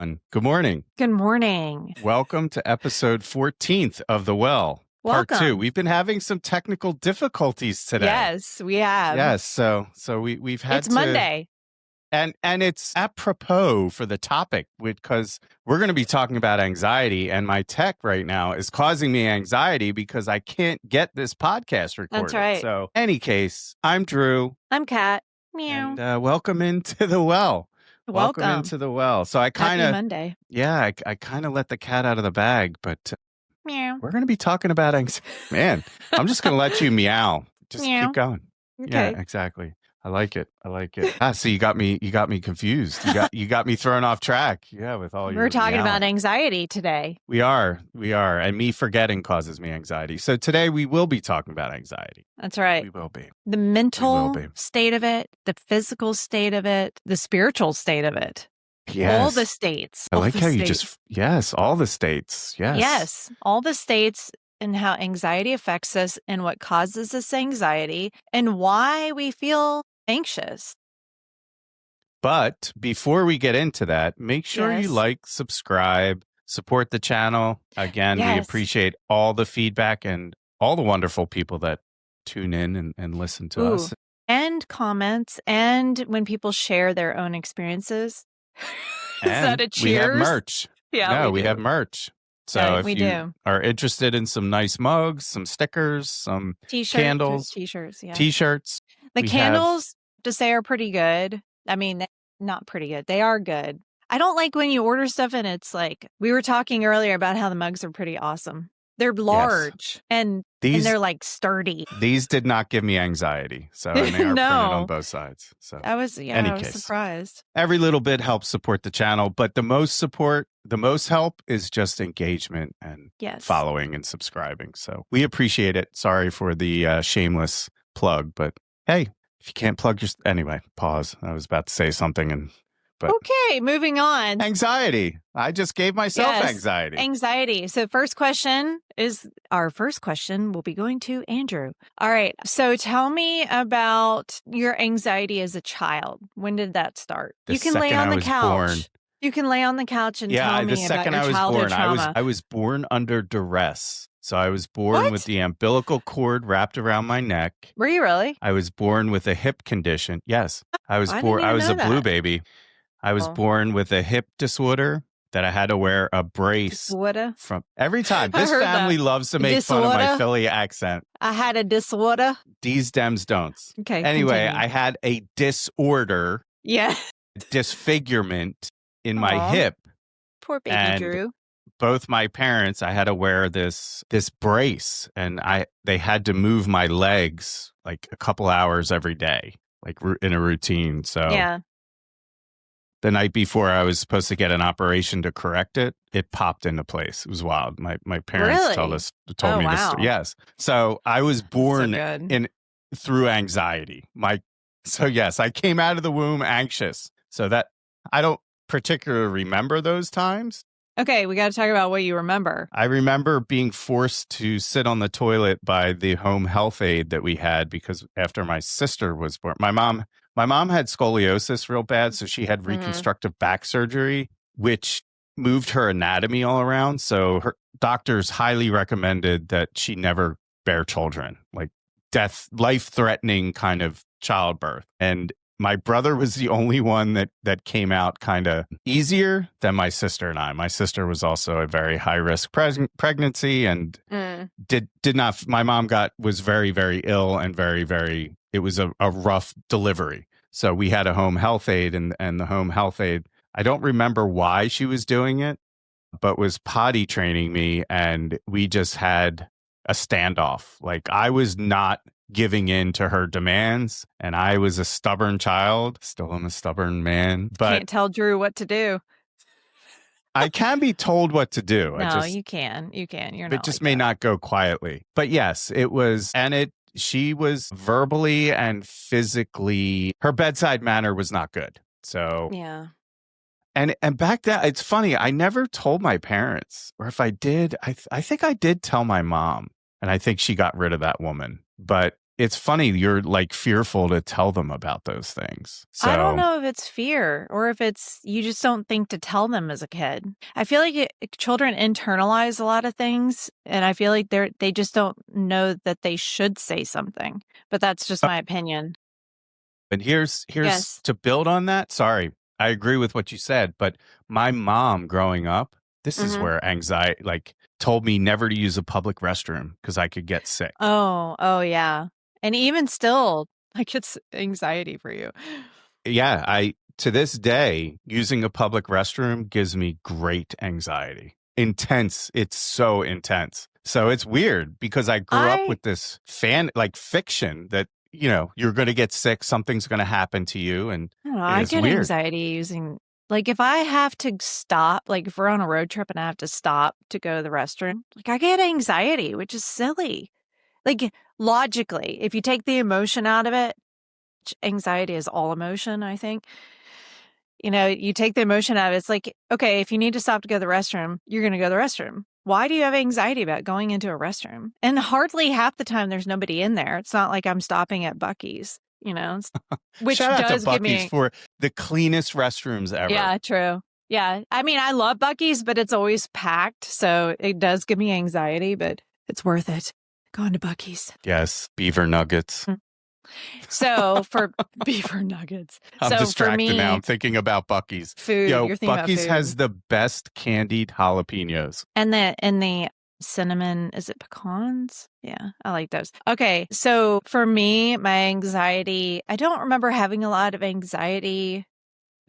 Good morning. Good morning. Welcome to episode 14th of The Well, Part 2. We've been having some technical difficulties today. Yes, we have. Yes, so we've had It's Monday. And it's apropos for the topic because we're going to be talking about anxiety, and my tech right now is causing me anxiety because I can't get this podcast recorded. That's right. So, any case, I'm Drew. I'm Kat. Meow. And welcome into The Well. Welcome into The Well. So I kind Happy Monday. Yeah, I kind of let the cat out of the bag, but meow. We're going to be talking about anxiety. Man, I'm just going to let you meow. Just meow. Keep going. Okay. Yeah, exactly. I like it. So you got me confused. You got me thrown off track. Yeah, with all your We're talking meowing. about anxiety today. We are. And me forgetting causes me anxiety. So today we will be talking about anxiety. That's right. We will be. The mental state of it, the physical state of it, the spiritual state of it. Yes. All the states. I like how you just, yes, all the states. Yes. Yes, all the states and how anxiety affects us and what causes us anxiety and why we feel anxious. But before we get into that, make sure you like, subscribe, support the channel. Again, we appreciate all the feedback and all the wonderful people that tune in and listen to us. And comments and when people share their own experiences. Is that a cheers? We have merch. Yeah, we have merch. So if you are interested in some nice mugs, some stickers, some candles, t-shirts, t-shirts. The candles, to say, are pretty good. I mean, not pretty good. They are good. I don't like when you order stuff and it's like, we were talking earlier about how the mugs are pretty awesome. They're large and they're like sturdy. These did not give me anxiety. So and they are printed on both sides. So I was surprised. Every little bit helps support the channel, but the most help is just engagement and following and subscribing. So we appreciate it. Sorry for the shameless plug, but hey, if you can't plug your anyway, pause. I was about to say something but okay, moving on. Anxiety. I just gave myself anxiety. Anxiety. So our first question will be going to Andrew. All right. So tell me about your anxiety as a child. When did that start? You can lay on the couch. You can lay on the couch and tell me about your childhood trauma. I was born under duress. So I was born with the umbilical cord wrapped around my neck. Were you really? I was born with a hip condition. Yes. I was born. I was a blue baby. I was born with a hip disorder that I had to wear a brace from every time. This family loves to make fun of my Philly accent. I had a disorder. These Dems don't. Okay. Anyway, continue. I had a disorder. Yeah. Disfigurement in my hip. Poor baby Drew. Both my parents, I had to wear this brace, and they had to move my legs like a couple hours every day, like in a routine. So the night before I was supposed to get an operation to correct it, it popped into place. It was wild. My parents told me this. Yes. So I was born through anxiety. So yes, I came out of the womb anxious. So that I don't particularly remember those times. Okay, we got to talk about what you remember. I remember being forced to sit on the toilet by the home health aide that we had because after my sister was born, my mom had scoliosis real bad, so she had reconstructive back surgery, which moved her anatomy all around. So her doctors highly recommended that she never bear children, like life-threatening kind of childbirth. And my brother was the only one that came out kind of easier than my sister and I. My sister was also a very high risk pregnancy and did not. My mom was very, very ill and very, very. It was a rough delivery. So we had a home health aide, and the home health aide. I don't remember why she was doing it, but was potty training me, and we just had a standoff. Like I was not giving in to her demands, and I was a stubborn child. Still am a stubborn man, but can't tell Drew what to do. I can be told what to do. No, you can. You're not. It just may not go quietly. But yes, it was, and she was verbally and physically. Her bedside manner was not good. So yeah. And back then, it's funny. I never told my parents, or if I did, I think I did tell my mom, and I think she got rid of that woman. But it's funny. You're like fearful to tell them about those things. So I don't know if it's fear or if it's you just don't think to tell them as a kid. I feel like children internalize a lot of things, and I feel like they just don't know that they should say something. But that's just my opinion. And here's Yes. to build on that. Sorry, I agree with what you said, but my mom growing up, this is where anxiety, like, told me never to use a public restroom because I could get sick. Oh yeah. And even still, like it's anxiety for you. Yeah, to this day, using a public restroom gives me great anxiety. Intense. It's so intense. So it's weird because I grew up with this fiction that, you're going to get sick, something's going to happen to you. And I don't know, I get anxiety using, like, if I have to stop, like if we're on a road trip and I have to stop to go to the restroom, like I get anxiety, which is silly. Like logically, if you take the emotion out of it, anxiety is all emotion, I think. You take the emotion out of it. It's like, okay, if you need to stop to go to the restroom, you're going to go to the restroom. Why do you have anxiety about going into a restroom? And hardly half the time there's nobody in there. It's not like I'm stopping at Buc-ee's, which shout out does to give Buc-ee's me for the cleanest restrooms ever. Yeah, true. Yeah. I mean, I love Buc-ee's, but it's always packed. So it does give me anxiety, but it's worth it. Going to Buc-ee's. Yes. Beaver nuggets. So for beaver nuggets. I'm distracted now. I'm thinking about Buc-ee's. Food. Yo, You're thinking Buc-ee's about food. has the best candied jalapenos. And the cinnamon, is it pecans? Yeah, I like those. Okay, so for me, my anxiety, I don't remember having a lot of anxiety.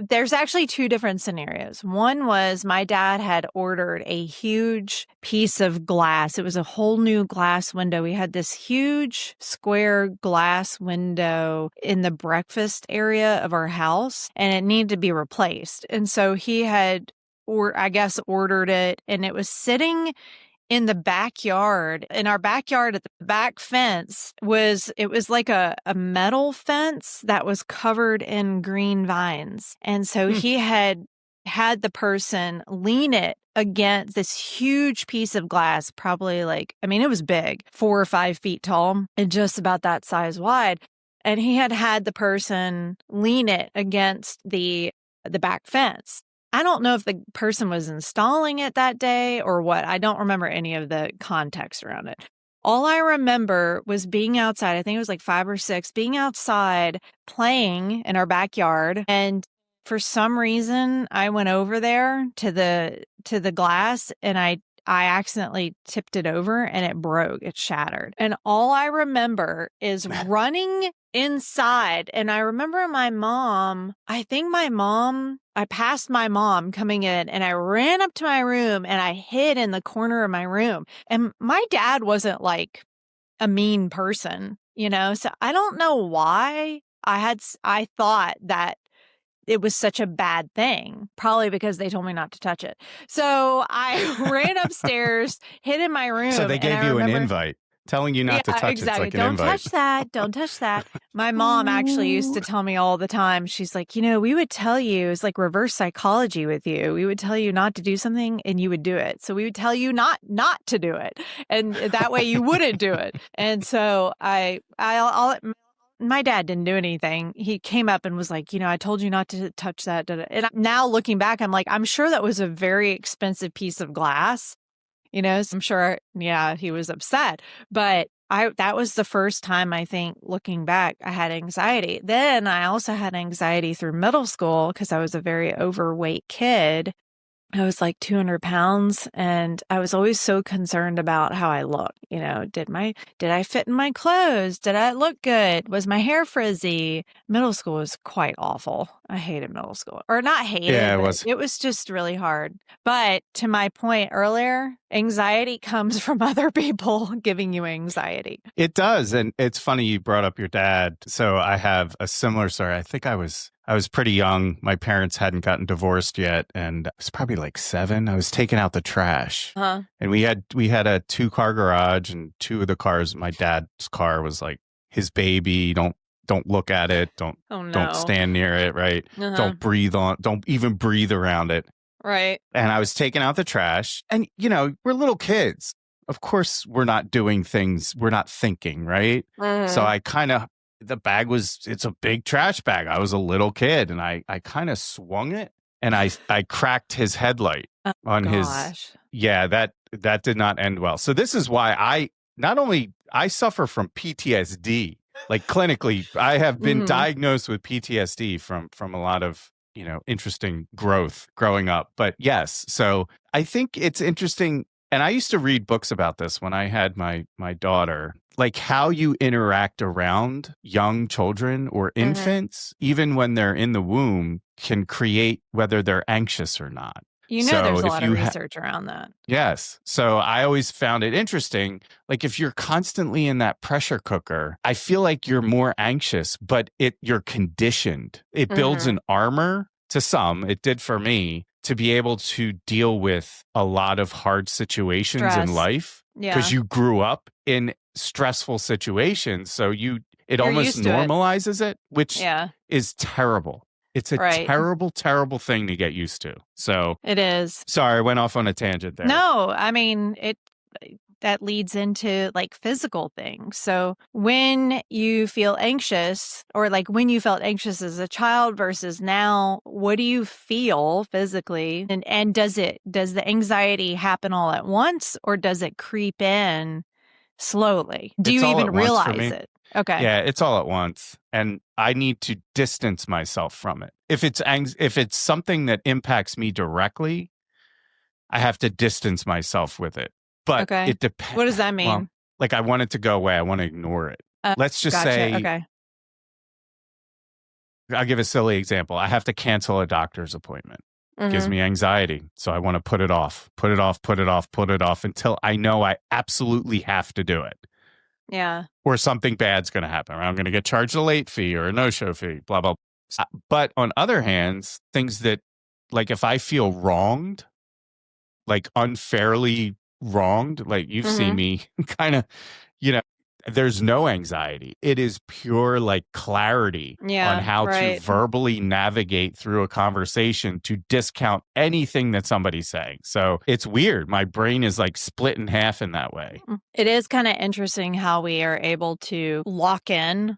There's actually two different scenarios. One was my dad had ordered a huge piece of glass. It was a whole new glass window. We had this huge square glass window in the breakfast area of our house, and it needed to be replaced. And so he had, ordered it, and it was sitting in the backyard. In our backyard, at the back fence was like a metal fence that was covered in green vines. And so he had the person lean it against this huge piece of glass, probably it was big, 4 or 5 feet tall and just about that size wide. And he had the person lean it against the back fence. I don't know if the person was installing it that day or what. I don't remember any of the context around it. All I remember was being outside. I think it was like 5 or 6, being outside playing in our backyard. And for some reason, I went over there to the glass and I accidentally tipped it over and it broke. It shattered. And all I remember is running inside. And I remember I passed my mom coming in and I ran up to my room and I hid in the corner of my room. And my dad wasn't like a mean person, so I don't know why I thought that it was such a bad thing, probably because they told me not to touch it. So I ran upstairs, hid in my room. So they gave you an invite telling you not to touch exactly. It's like an invite. Don't touch that. My mom actually used to tell me all the time. She's like, we would tell you, it's like reverse psychology with you. We would tell you not to do something and you would do it. So we would tell you not to do it. And that way you wouldn't do it. And so my dad didn't do anything. He came up and was like, I told you not to touch that. And now looking back, I'm like, I'm sure that was a very expensive piece of glass. So I'm sure, he was upset. But that was the first time, I think, looking back, I had anxiety. Then I also had anxiety through middle school because I was a very overweight kid. I was like 200 pounds and I was always so concerned about how I looked. Did I fit in my clothes? Did I look good? Was my hair frizzy? Middle school was quite awful. I hated middle school. Or not hated. Yeah, it was just really hard. But to my point earlier, anxiety comes from other people giving you anxiety. It does. And it's funny you brought up your dad. So I have a similar story. I think I was pretty young. My parents hadn't gotten divorced yet. And I was probably like 7. I was taking out the trash. Uh-huh. And we had a 2-car garage, and 2 of the cars, my dad's car was like his baby. Don't look at it. Don't stand near it. Right. Uh-huh. Don't even breathe around it. Right. And I was taking out the trash, and we're little kids. of course, we're not doing things, we're not thinking, right? So I kind of, it's a big trash bag. I was a little kid and I kind of swung it and I cracked his headlight on gosh. that did not end well. So this is why I suffer from PTSD. Like clinically, I have been diagnosed with PTSD from a lot of, interesting growth growing up. But yes, so I think it's interesting. And I used to read books about this when I had my daughter, like how you interact around young children or infants, even when they're in the womb, can create whether they're anxious or not. There's a lot of research around that. Yes. So I always found it interesting. Like if you're constantly in that pressure cooker, I feel like you're more anxious, but you're conditioned. It builds an armor to some. It did for me to be able to deal with a lot of hard situations in life because you grew up in stressful situations. So it almost normalizes it, which is terrible. It's a terrible, terrible thing to get used to. So it is. Sorry, I went off on a tangent there. No, I mean, that leads into like physical things. So when you feel anxious, or like when you felt anxious as a child versus now, what do you feel physically? And does the anxiety happen all at once, or does it creep in slowly? Do you even realize it? Okay. Yeah, it's all at once. And I need to distance myself from it. If it's something that impacts me directly, I have to distance myself with it. But it depends. What does that mean? Well, like I want it to go away. I want to ignore it. Let's just say, I'll give a silly example. I have to cancel a doctor's appointment. It gives me anxiety. So I want to put it off until I know I absolutely have to do it. Yeah. Or something bad's going to happen. Or I'm going to get charged a late fee or a no-show fee, blah, blah, blah. But on other hands, things that, like if I feel wronged, like unfairly wronged, like you've seen me kind of, there's no anxiety. It is pure like clarity on how to verbally navigate through a conversation to discount anything that somebody's saying. So it's weird. My brain is like split in half in that way. It is kind of interesting how we are able to lock in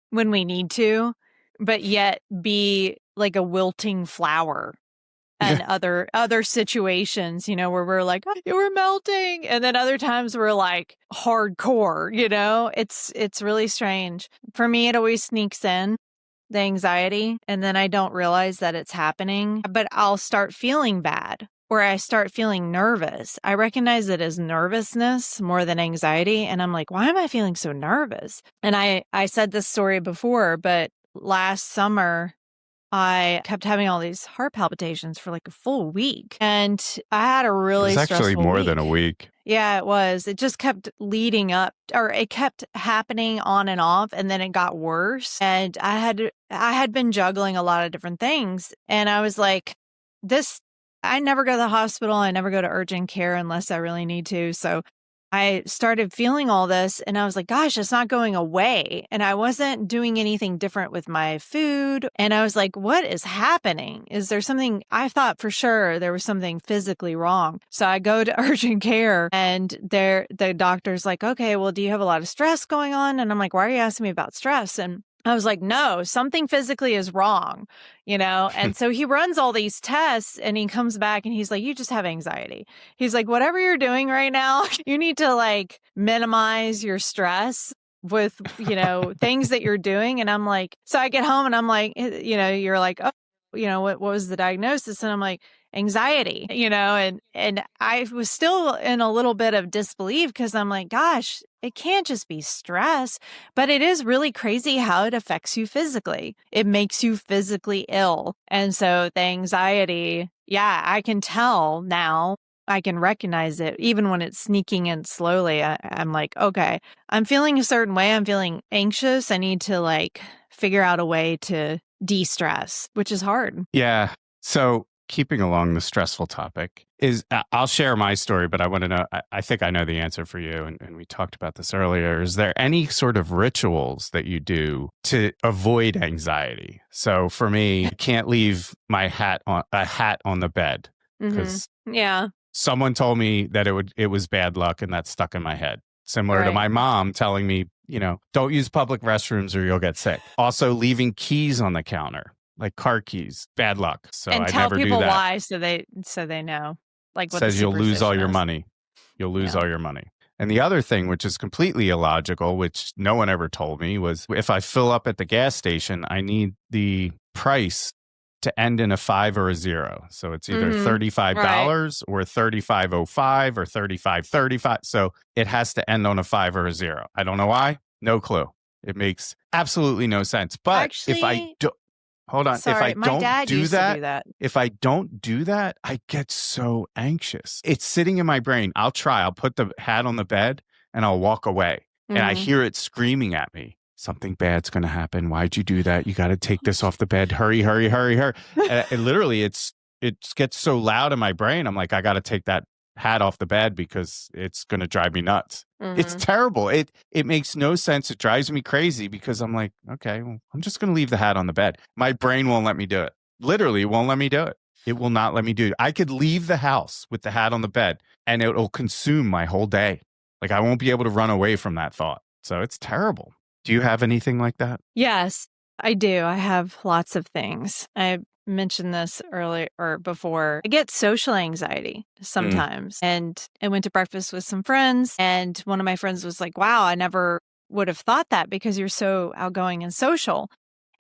when we need to, but yet be like a wilting flower. And other situations, where we're like, oh, we're melting. And then other times we're like hardcore, it's really strange. For me, it always sneaks in, the anxiety. And then I don't realize that it's happening, but I'll start feeling bad or I start feeling nervous. I recognize it as nervousness more than anxiety. And I'm like, why am I feeling so nervous? And I said this story before, but last summer, I kept having all these heart palpitations for like a full week. And I had a really stressful week. It was actually more than a week. Yeah, it was. It just kept leading up, or it kept happening on and off, and then it got worse. And I had been juggling a lot of different things. And I was like, I never go to the hospital. I never go to urgent care unless I really need to. So I started feeling all this and I was like, gosh, it's not going away. And I wasn't doing anything different with my food. And I was like, what is happening? Is there something? I thought for sure there was something physically wrong. So I go to urgent care and the doctor's like, okay, well, do you have a lot of stress going on? And I'm like, why are you asking me about stress? And I was like, no, something physically is wrong, And so he runs all these tests and he comes back and he's like, you just have anxiety. He's like, whatever you're doing right now, you need to like minimize your stress with, things that you're doing. And I'm like, so I get home and I'm like, you're like, oh, what was the diagnosis? And I'm like, anxiety, and I was still in a little bit of disbelief because I'm like, gosh, it can't just be stress, but it is really crazy how it affects you physically. It makes you physically ill. And so the anxiety, I can tell now. I can recognize it even when it's sneaking in slowly. I'm like, okay, I'm feeling a certain way. I'm feeling anxious. I need to like figure out a way to de-stress, which is hard. Yeah. So keeping along the stressful topic is, I'll share my story, but I want to know, I think I know the answer for you. And we talked about this earlier. Is there any sort of rituals that you do to avoid anxiety? So for me, I can't leave my hat on the bed because someone told me that it was bad luck, and that stuck in my head. Similar to my mom telling me, don't use public restrooms or you'll get sick. Also, leaving keys on the counter, like car keys, bad luck. So and I tell never people do that. Why, so they know. Like what says the you'll lose all your is. money. You'll lose all your money. And the other thing, which is completely illogical, which no one ever told me, was if I fill up at the gas station, I need the price to end in a 5 or a 0. So it's either $35 or $35.05 or $35.35. So it has to end on a 5 or a 0. I don't know why. No clue. It makes absolutely no sense. But actually, if I do, hold on. Sorry, if I don't do that, if I don't do that, I get so anxious. It's sitting in my brain. I'll put the hat on the bed and I'll walk away. And I hear it screaming at me. Something bad's going to happen. Why'd you do that? You got to take this off the bed. Hurry, hurry, hurry, hurry. And literally, it gets so loud in my brain. I'm like, I got to take that hat off the bed because it's going to drive me nuts. It's terrible. It makes no sense. It drives me crazy because I'm like, okay, well, I'm just going to leave the hat on the bed. My brain won't let me do it. Literally, it won't let me do it. It will not let me do it. I could leave the house with the hat on the bed and it'll consume my whole day. Like I won't be able to run away from that thought. So it's terrible. Do you have anything like that? Yes, I do. I have lots of things. I mentioned this earlier or before. I get social anxiety sometimes. And I went to breakfast with some friends, and one of my friends was like, wow, I never would have thought that because you're so outgoing and social.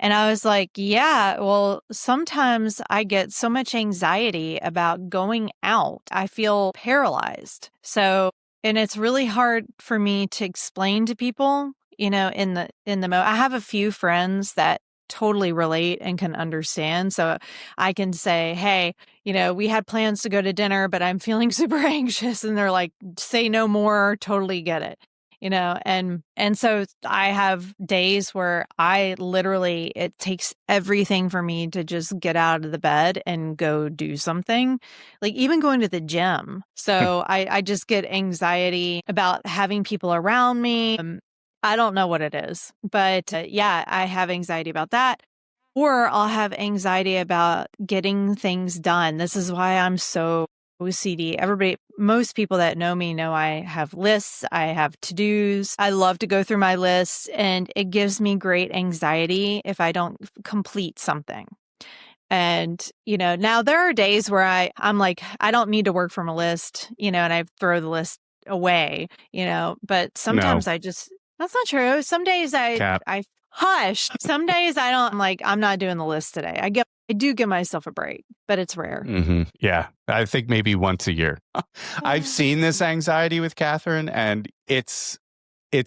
And I was like, yeah, well, sometimes I get so much anxiety about going out. I feel paralyzed. And it's really hard for me to explain to people, in the I have a few friends that totally relate and can understand. So I can say, hey, we had plans to go to dinner, but I'm feeling super anxious. And they're like, say no more, totally get it. And so I have days where it takes everything for me to just get out of the bed and go do something, like even going to the gym. So I just get anxiety about having people around me. I don't know what it is, but I have anxiety about that. Or I'll have anxiety about getting things done. This is why I'm so OCD. Most people that know me know I have lists. I have to-dos. I love to go through my lists, and it gives me great anxiety if I don't complete something. And, now there are days where I'm like, I don't need to work from a list, and I throw the list away, but sometimes that's not true. Some days I hush. Some days I don't. I'm like, I'm not doing the list today. I do give myself a break, but it's rare. Yeah, I think maybe once a year. I've seen this anxiety with Kathryn, and it's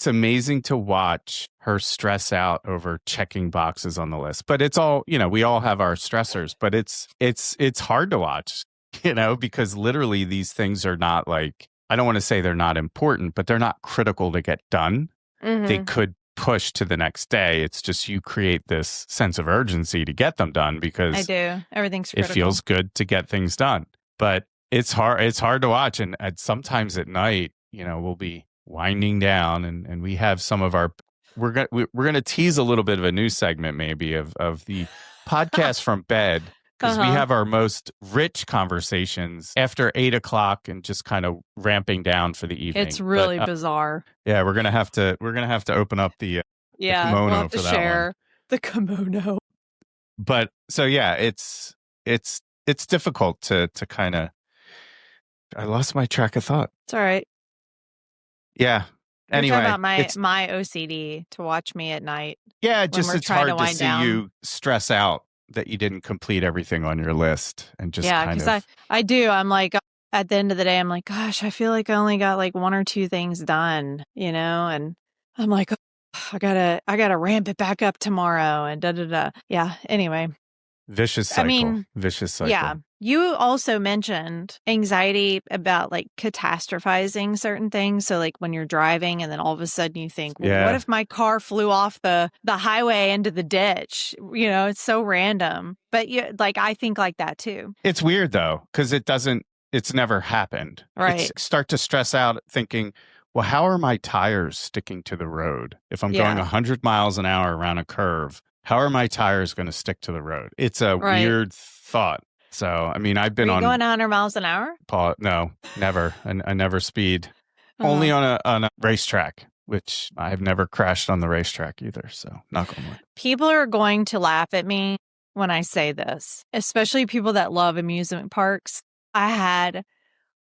amazing to watch her stress out over checking boxes on the list. But it's all, we all have our stressors, but it's hard to watch, because literally these things are not like, I don't want to say they're not important, but they're not critical to get done. They could push to the next day. It's just you create this sense of urgency to get them done because I do. Everything's critical. It feels good to get things done. But it's hard. It's hard to watch. And sometimes at night, we'll be winding down and we have some of our we're going to tease a little bit of a new segment maybe of the podcast from bed. Because we have our most rich conversations after 8 o'clock and just kind of ramping down for the evening. It's really bizarre. Yeah, we're gonna have to open up the kimono we'll have to for that share one. The kimono. But so it's difficult to kind of. I lost my track of thought. It's all right. Yeah. Anyway, talking about my OCD to watch me at night. Yeah, just it's hard to see you stress out that you didn't complete everything on your list and just because I do. I'm like, at the end of the day, I'm like, gosh, I feel like I only got like 1 or 2 things done, and I'm like, oh, I gotta ramp it back up tomorrow and da da da. Yeah. Anyway, vicious cycle. Vicious cycle. Yeah. You also mentioned anxiety about like catastrophizing certain things. So like when you're driving and then all of a sudden you think, well, what if my car flew off the highway into the ditch? It's so random. But I think like that too. It's weird though, because it's never happened. Right. Start to stress out thinking, well, how are my tires sticking to the road? If I'm going 100 miles an hour around a curve, how are my tires going to stick to the road? It's a weird thought. So, I mean, I've Were been you on going 100 miles an hour? no, never. I never speed. Only on a racetrack, which I've never crashed on the racetrack either. So, knock on wood. People are going to laugh at me when I say this, especially people that love amusement parks. I had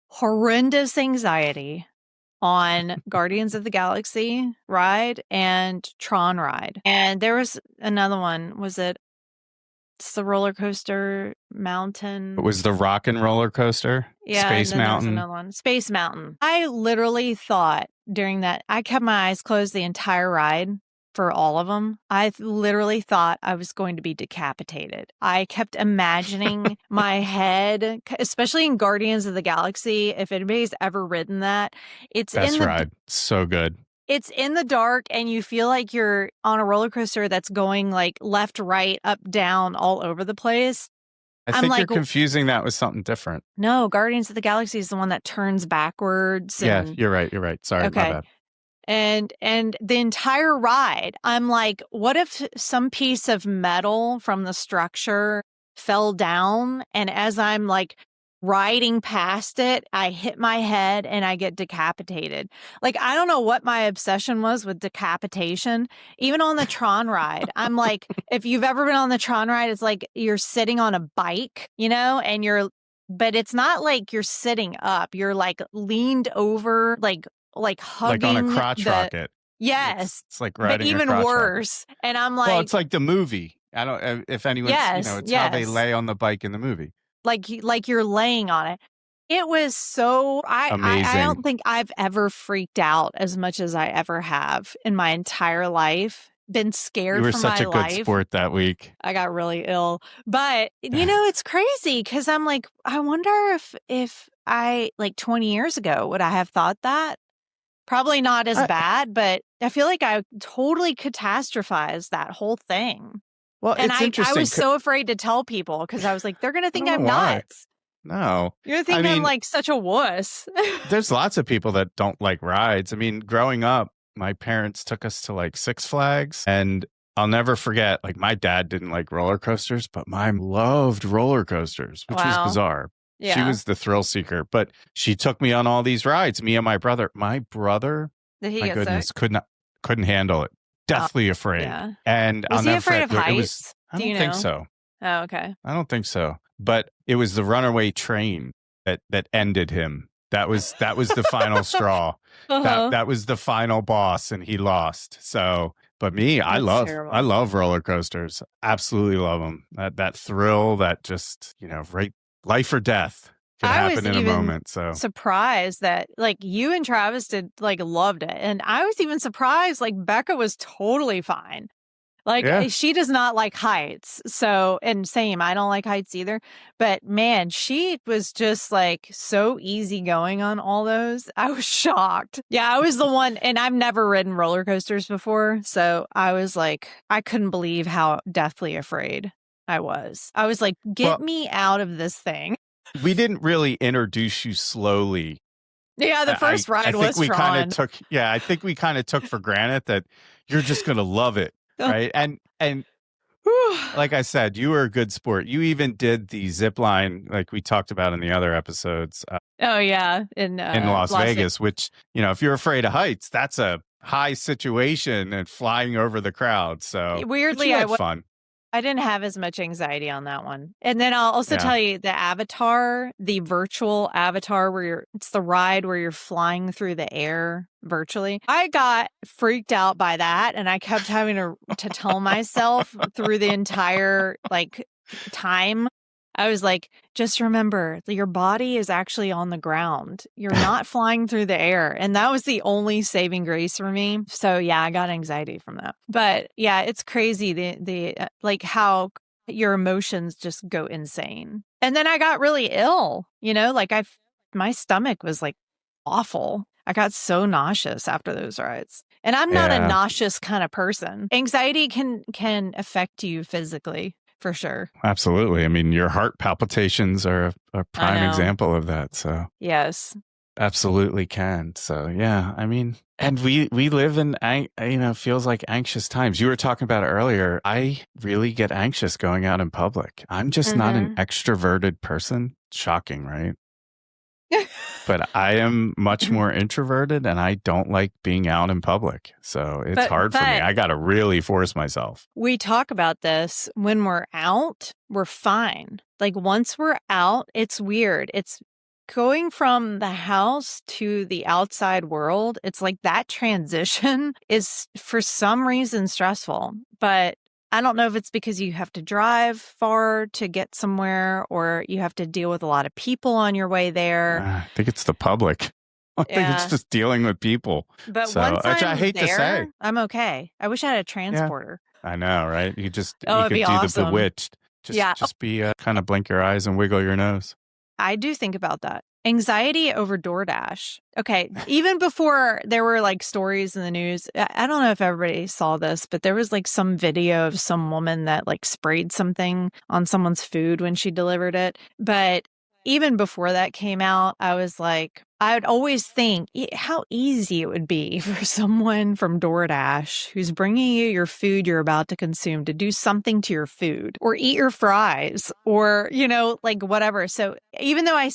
horrendous anxiety on Guardians of the Galaxy ride and Tron ride. And there was another one. Was it the roller coaster mountain? It was the rock and roller coaster. Yeah, Space and then there was Mountain. another one. Space Mountain. I literally thought during that, I kept my eyes closed the entire ride for all of them. I literally thought I was going to be decapitated. I kept imagining my head, especially in Guardians of the Galaxy. If anybody's ever ridden that, it's Best in the ride. So good. It's in the dark and you feel like you're on a roller coaster that's going like left, right, up, down, all over the place. I think you're confusing that with something different. No, Guardians of the Galaxy is the one that turns backwards. Yeah, you're right. You're right. Sorry, okay. my bad. And the entire ride, I'm like, what if some piece of metal from the structure fell down? And as I'm like riding past it, I hit my head and I get decapitated. Like, I don't know what my obsession was with decapitation. Even on the Tron ride, I'm like, if you've ever been on the Tron ride, it's like you're sitting on a bike, and but it's not like you're sitting up. You're like leaned over, like hugging. Like on a crotch rocket. Yes. It's like riding but even a crotch worse. Rocket. And I'm like. Well, it's like the movie. I don't, if anyone's, it's how they lay on the bike in the movie. Like you're laying on it. It was so, amazing. I don't think I've ever freaked out as much as I ever have in my entire life. Been scared for my life. You were such a good sport that week. I got really ill. But, it's crazy because I'm like, I wonder if I, like 20 years ago, would I have thought that? Probably not as bad, but I feel like I totally catastrophized that whole thing. Well, and it's interesting. I was so afraid to tell people because I was like, they're going to think I'm nuts. No. You're going to think I'm like such a wuss. There's lots of people that don't like rides. I mean, growing up, my parents took us to like Six Flags, and I'll never forget, like my dad didn't like roller coasters, but mom loved roller coasters, which was bizarre. Yeah. She was the thrill seeker, but she took me on all these rides, me and my brother. My brother, my goodness, couldn't handle it. Deathly afraid. Yeah. And was he afraid of heights? I don't think so. Oh, okay. I don't think so. But it was the runaway train that ended him. That was the final straw. That was the final boss, and he lost. So, but me, I love roller coasters. Absolutely love them. That thrill, that just right, life or death could happen in a moment. So surprised that like you and Travis loved it, and I was even surprised like Becca was totally fine. Like she does not like heights. So, and same, I don't like heights either. But man, she was just like so easygoing on all those. I was shocked. Yeah, I was the one, and I've never ridden roller coasters before. So I was like, I couldn't believe how deathly afraid I was. I was like, get me out of this thing. We didn't really introduce you slowly. Yeah, the first ride was Tron. I think we kind of took for granted that you're just going to love it. Right. And like I said, you were a good sport. You even did the zip line like we talked about in the other episodes. In Las Vegas, which, if you're afraid of heights, that's a high situation and flying over the crowd. So weirdly, I had fun. I didn't have as much anxiety on that one. And then I'll also tell you the avatar, the virtual avatar it's the ride where you're flying through the air virtually. I got freaked out by that, and I kept having to tell myself through the entire time. I was like, just remember, your body is actually on the ground. You're not flying through the air. And that was the only saving grace for me. So yeah, I got anxiety from that. But yeah, it's crazy the how your emotions just go insane. And then I got really ill, my stomach was like awful. I got so nauseous after those rides. And I'm not a nauseous kind of person. Anxiety can affect you physically. For sure. Absolutely. I mean, your heart palpitations are a prime example of that. So yes. absolutely can. So yeah, I mean, and we live in feels like anxious times. You were talking about it earlier. I really get anxious going out in public. I'm just not an extroverted person. Shocking, right? But I am much more introverted and I don't like being out in public. So it's hard for me. I got to really force myself. We talk about this when we're out, we're fine. Like once we're out, it's weird. It's going from the house to the outside world. It's like that transition is for some reason stressful, but I don't know if it's because you have to drive far to get somewhere or you have to deal with a lot of people on your way there. I think it's the public. I think it's just dealing with people. But so, once I hate to say, I'm okay. I wish I had a transporter. Yeah, I know, right? You could be do awesome. the bewitched. Just be kind of blink your eyes and wiggle your nose. I do think about that. Anxiety over DoorDash. Okay. Even before there were like stories in the news, I don't know if everybody saw this, but there was like some video of some woman that like sprayed something on someone's food when she delivered it. But even before that came out, I was like, I would always think how easy it would be for someone from DoorDash who's bringing you your food you're about to consume to do something to your food or eat your fries or, like whatever. So even though I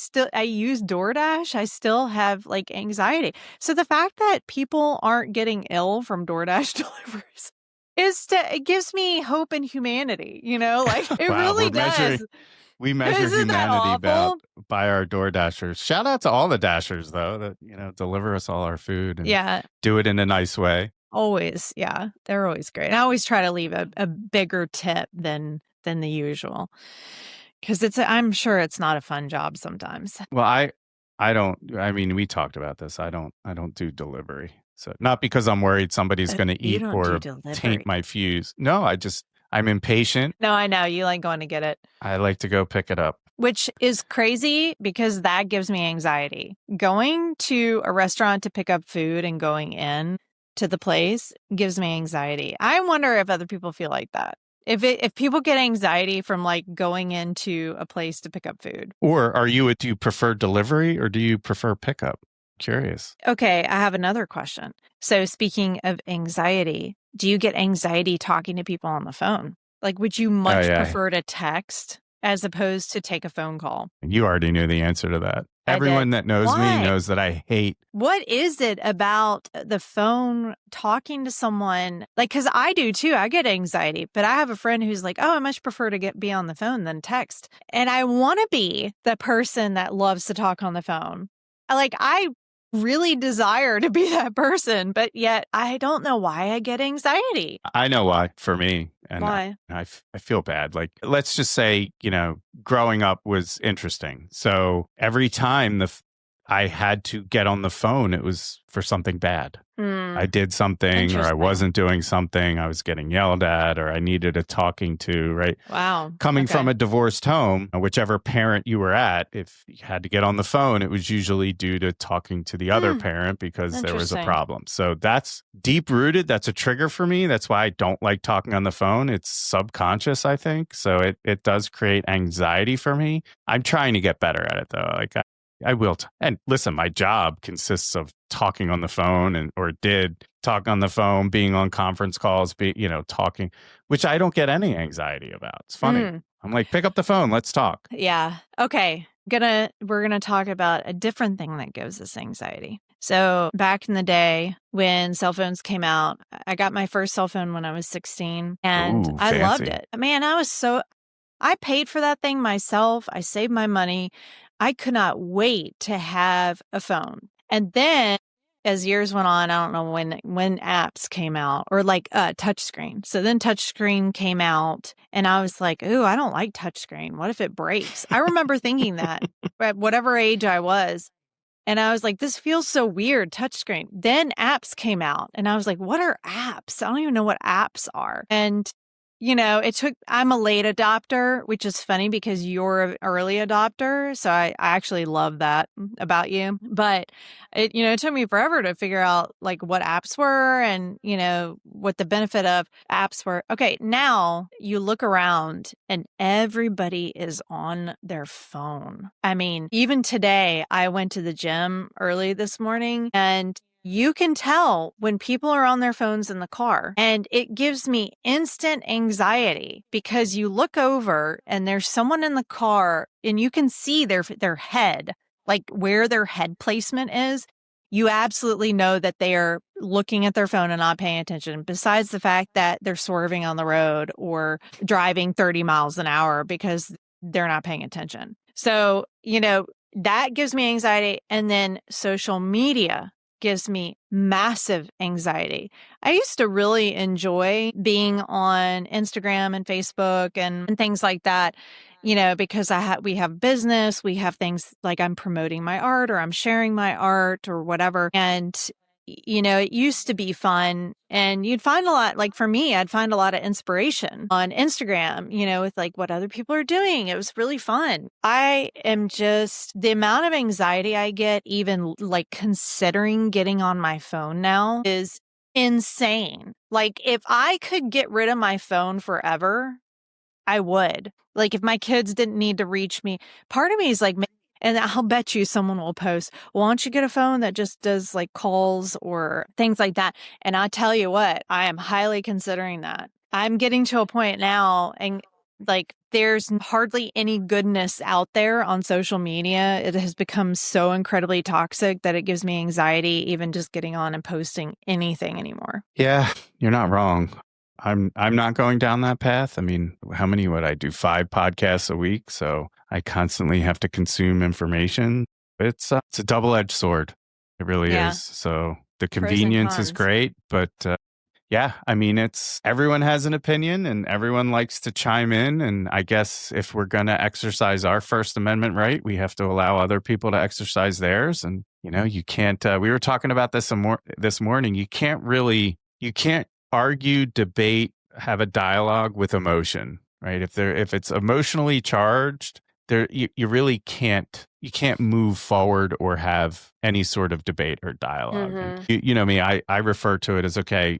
use DoorDash, I still have like anxiety. So the fact that people aren't getting ill from DoorDash deliveries it gives me hope in humanity, like it wow, really does. We measure humanity by our door dashers. Shout out to all the dashers, though, that, deliver us all our food and do it in a nice way. Always. Yeah. They're always great. I always try to leave a bigger tip than the usual because I'm sure it's not a fun job sometimes. Well, I don't, I mean, we talked about this. I don't do delivery. So not because I'm worried somebody's going to eat or taint my fuse. No, I'm impatient. No, I know. You like going to get it. I like to go pick it up. Which is crazy because that gives me anxiety. Going to a restaurant to pick up food and going in to the place gives me anxiety. I wonder if other people feel like that. If people get anxiety from like going into a place to pick up food. Or do you prefer delivery or do you prefer pickup? Curious. Okay, I have another question. So speaking of anxiety, do you get anxiety talking to people on the phone? Like, would you much prefer to text as opposed to take a phone call? You already knew the answer to that. Everyone that knows me knows that I hate. What is it about the phone talking to someone? Like, because I do too. I get anxiety, but I have a friend who's like, oh, I much prefer to be on the phone than text. And I want to be the person that loves to talk on the phone. I really desire to be that person, but yet I don't know why I get anxiety. I know why for me. And why? I feel bad. Like, let's just say, growing up was interesting. So every time I had to get on the phone, it was for something bad. I did something or I wasn't doing something. I was getting yelled at or I needed a talking to, right? Wow. Coming from a divorced home, whichever parent you were at, if you had to get on the phone, it was usually due to talking to the other parent because there was a problem. So that's deep rooted. That's a trigger for me. That's why I don't like talking on the phone. It's subconscious, I think. So it does create anxiety for me. I'm trying to get better at it though. Like I will. And listen, my job consists of talking on the phone or did talk on the phone, being on conference calls, talking, which I don't get any anxiety about. It's funny. I'm like, pick up the phone. Let's talk. Yeah. Okay. We're going to talk about a different thing that gives us anxiety. So back in the day when cell phones came out, I got my first cell phone when I was 16 and I loved it. Man, I paid for that thing myself. I saved my money. I could not wait to have a phone. And then as years went on, I don't know when apps came out or like touchscreen. So then touchscreen came out and I was like, ooh, I don't like touchscreen. What if it breaks? I remember thinking that at whatever age I was. And I was like, this feels so weird, touchscreen. Then apps came out and I was like, what are apps? I don't even know what apps are. And I'm a late adopter, which is funny because you're an early adopter. So I actually love that about you. But it took me forever to figure out like what apps were and, what the benefit of apps were. Okay. Now you look around and everybody is on their phone. I mean, even today I went to the gym early this morning and you can tell when people are on their phones in the car, and it gives me instant anxiety because you look over and there's someone in the car and you can see their head, like where their head placement is. You absolutely know that they are looking at their phone and not paying attention, besides the fact that they're swerving on the road or driving 30 miles an hour because they're not paying attention. So, that gives me anxiety. And then social media gives me massive anxiety. I used to really enjoy being on Instagram and Facebook and things like that, because we have business, we have things like I'm promoting my art or I'm sharing my art or whatever. And it used to be fun, and you'd find a lot, like for me, I'd find a lot of inspiration on Instagram, with like what other people are doing. It was really fun. I am just, the amount of anxiety I get, even like considering getting on my phone now, is insane. Like if I could get rid of my phone forever, I would. Like if my kids didn't need to reach me, part of me is like, and I'll bet you someone will post, well, why don't you get a phone that just does like calls or things like that? And I tell you what, I am highly considering that. I'm getting to a point now, and like there's hardly any goodness out there on social media. It has become so incredibly toxic that it gives me anxiety even just getting on and posting anything anymore. Yeah, you're not wrong. I'm not going down that path. I mean, how many would I do? 5 podcasts a week, so I constantly have to consume information. It's a double-edged sword. It really is. So the convenience is great, but yeah, I mean, everyone has an opinion and everyone likes to chime in. And I guess if we're going to exercise our First Amendment right, we have to allow other people to exercise theirs. And, you can't, we were talking about this this morning. You can't argue, debate, have a dialogue with emotion, right? If it's emotionally charged, you really can't move forward or have any sort of debate or dialogue. Mm-hmm. And you know me, I refer to it as, okay,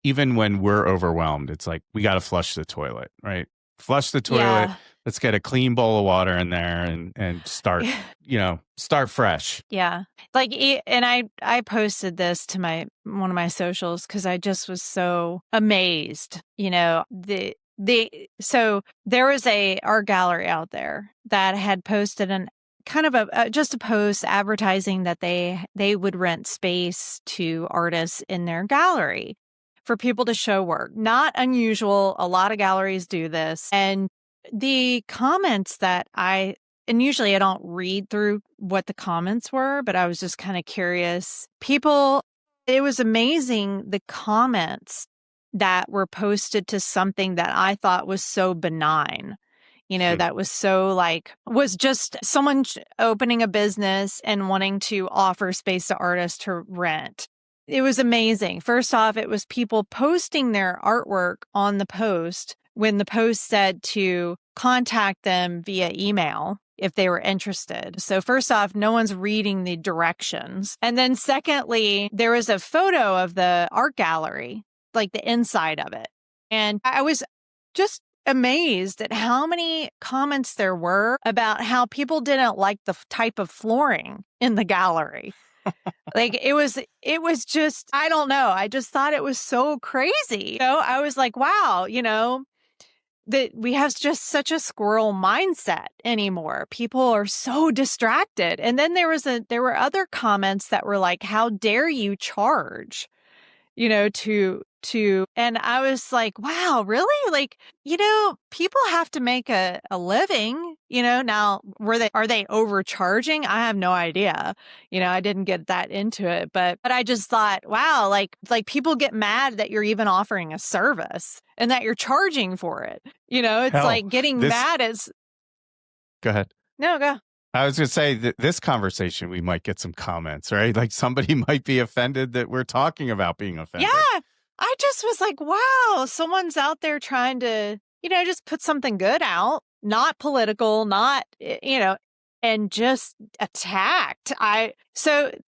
even when we're overwhelmed, it's like, we got to flush the toilet, right? Flush the toilet. Yeah. Let's get a clean bowl of water in there and start, start fresh. Yeah. Like, and I posted this to one of my socials because I just was so amazed, so there was a art gallery out there that had posted an kind of just a post advertising that they would rent space to artists in their gallery for people to show work. Not unusual. A lot of galleries do this. And the comments and usually I don't read through what the comments were, but I was just kind of curious. It was amazing the comments that were posted to something that I thought was so benign. That was was just someone opening a business and wanting to offer space to artists to rent. It was amazing. First off, it was people posting their artwork on the post when the post said to contact them via email if they were interested. So first off, no one's reading the directions. And then secondly, there was a photo of the art gallery, like the inside of it. And I was just amazed at how many comments there were about how people didn't like the type of flooring in the gallery. Like it was just, I don't know. I just thought it was so crazy. I was like, wow, that we have just such a squirrel mindset anymore. People are so distracted. And then there were other comments that were like, how dare you charge, and I was like, wow, really? Like, people have to make a living, now are they overcharging? I have no idea. I didn't get that into it, but I just thought, wow, like people get mad that you're even offering a service and that you're charging for it. It's like getting mad is. Go ahead. No, go. I was going to say that this conversation, we might get some comments, right? Like somebody might be offended that we're talking about being offended. Yeah. I just was like, wow, someone's out there trying to, just put something good out, not political, not, and just attacked. And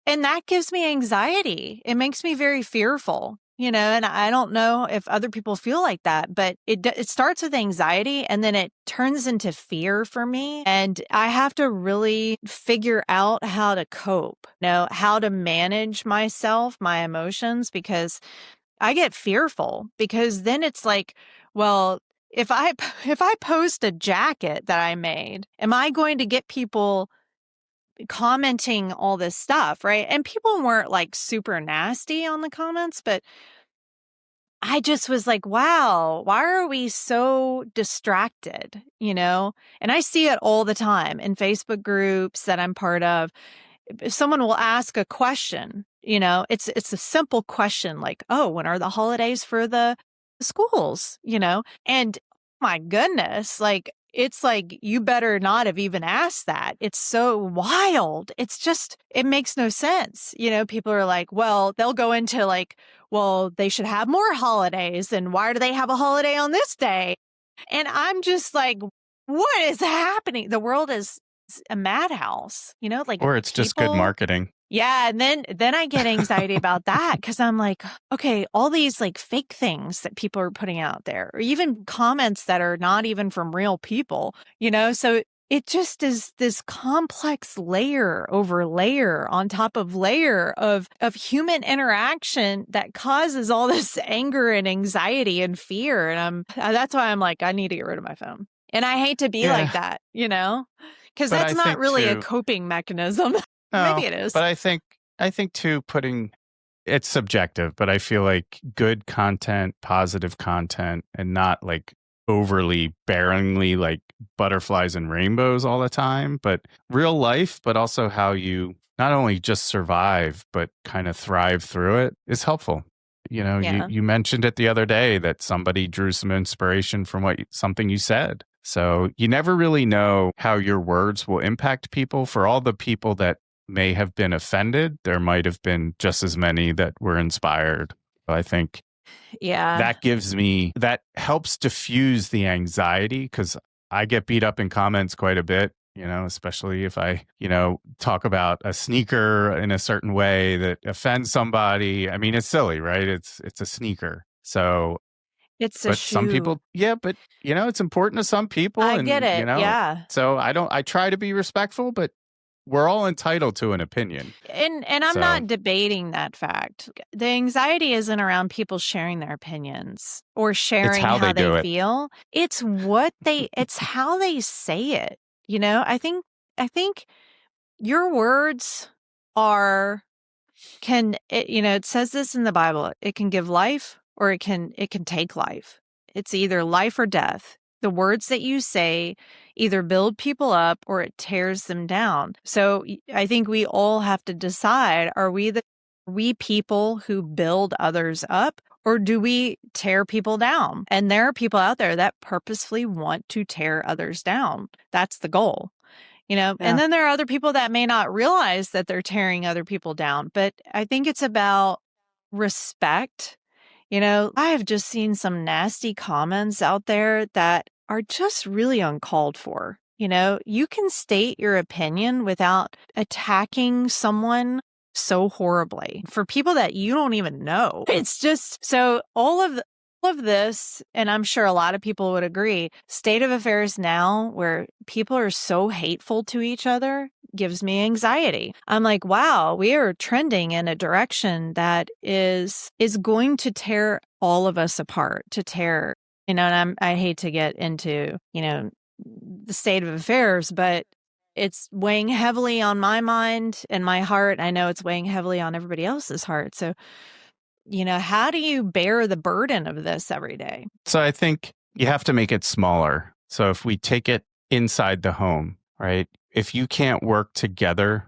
that gives me anxiety. It makes me very fearful, and I don't know if other people feel like that, but it starts with anxiety and then it turns into fear for me. And I have to really figure out how to cope, how to manage myself, my emotions, because I get fearful, because then it's like, well, if I post a jacket that I made, am I going to get people commenting all this stuff, right? And people weren't like super nasty on the comments, but I just was like, wow, why are we so distracted, And I see it all the time in Facebook groups that I'm part of. If someone will ask a question, it's a simple question like, oh, when are the holidays for the schools, and my goodness, like, it's like, you better not have even asked that. It's so wild. It's just, it makes no sense. People are like, well, they'll go into like, well, they should have more holidays. And why do they have a holiday on this day? And I'm just like, what is happening? The world is a madhouse, like Or it's just good marketing. Yeah. And then I get anxiety about that, because I'm like, okay, all these like fake things that people are putting out there, or even comments that are not even from real people, so it just is this complex layer over layer on top of layer of human interaction that causes all this anger and anxiety and fear. And that's why I'm like, I need to get rid of my phone. And I hate to be like that, because that's not really a coping mechanism. Maybe it is. But I think too, it's subjective, but I feel like good content, positive content, and not like overly barrenly like butterflies and rainbows all the time, but real life, but also how you not only just survive, but kind of thrive through it is helpful. You mentioned it the other day that somebody drew some inspiration from something you said. So you never really know how your words will impact people. For all the people that may have been offended, there might have been just as many that were inspired. I think that helps diffuse the anxiety, because I get beat up in comments quite a bit, especially if I, talk about a sneaker in a certain way that offends somebody. I mean, it's silly, right? It's a sneaker. So it's a shoe. Some people, but it's important to some people. I get it. Yeah. So I try to be respectful, but we're all entitled to an opinion. And I'm not debating that fact. The anxiety isn't around people sharing their opinions or sharing how they feel. It's it's how they say it. I think your words it says this in the Bible. It can give life or it can take life. It's either life or death. The words that you say either build people up or it tears them down. So I think we all have to decide, are we people who build others up, or do we tear people down? And there are people out there that purposefully want to tear others down. That's the goal. And then there are other people that may not realize that they're tearing other people down. But I think it's about respect. I have just seen some nasty comments out there that are just really uncalled for. You can state your opinion without attacking someone so horribly for people that you don't even know. It's just so all of this, and I'm sure a lot of people would agree, state of affairs now where people are so hateful to each other gives me anxiety. I'm like, wow, we are trending in a direction that is going to tear all of us apart, and I hate to get into, the state of affairs, but it's weighing heavily on my mind and my heart. I know it's weighing heavily on everybody else's heart. So, how do you bear the burden of this every day? So I think you have to make it smaller. So if we take it inside the home, right? If you can't work together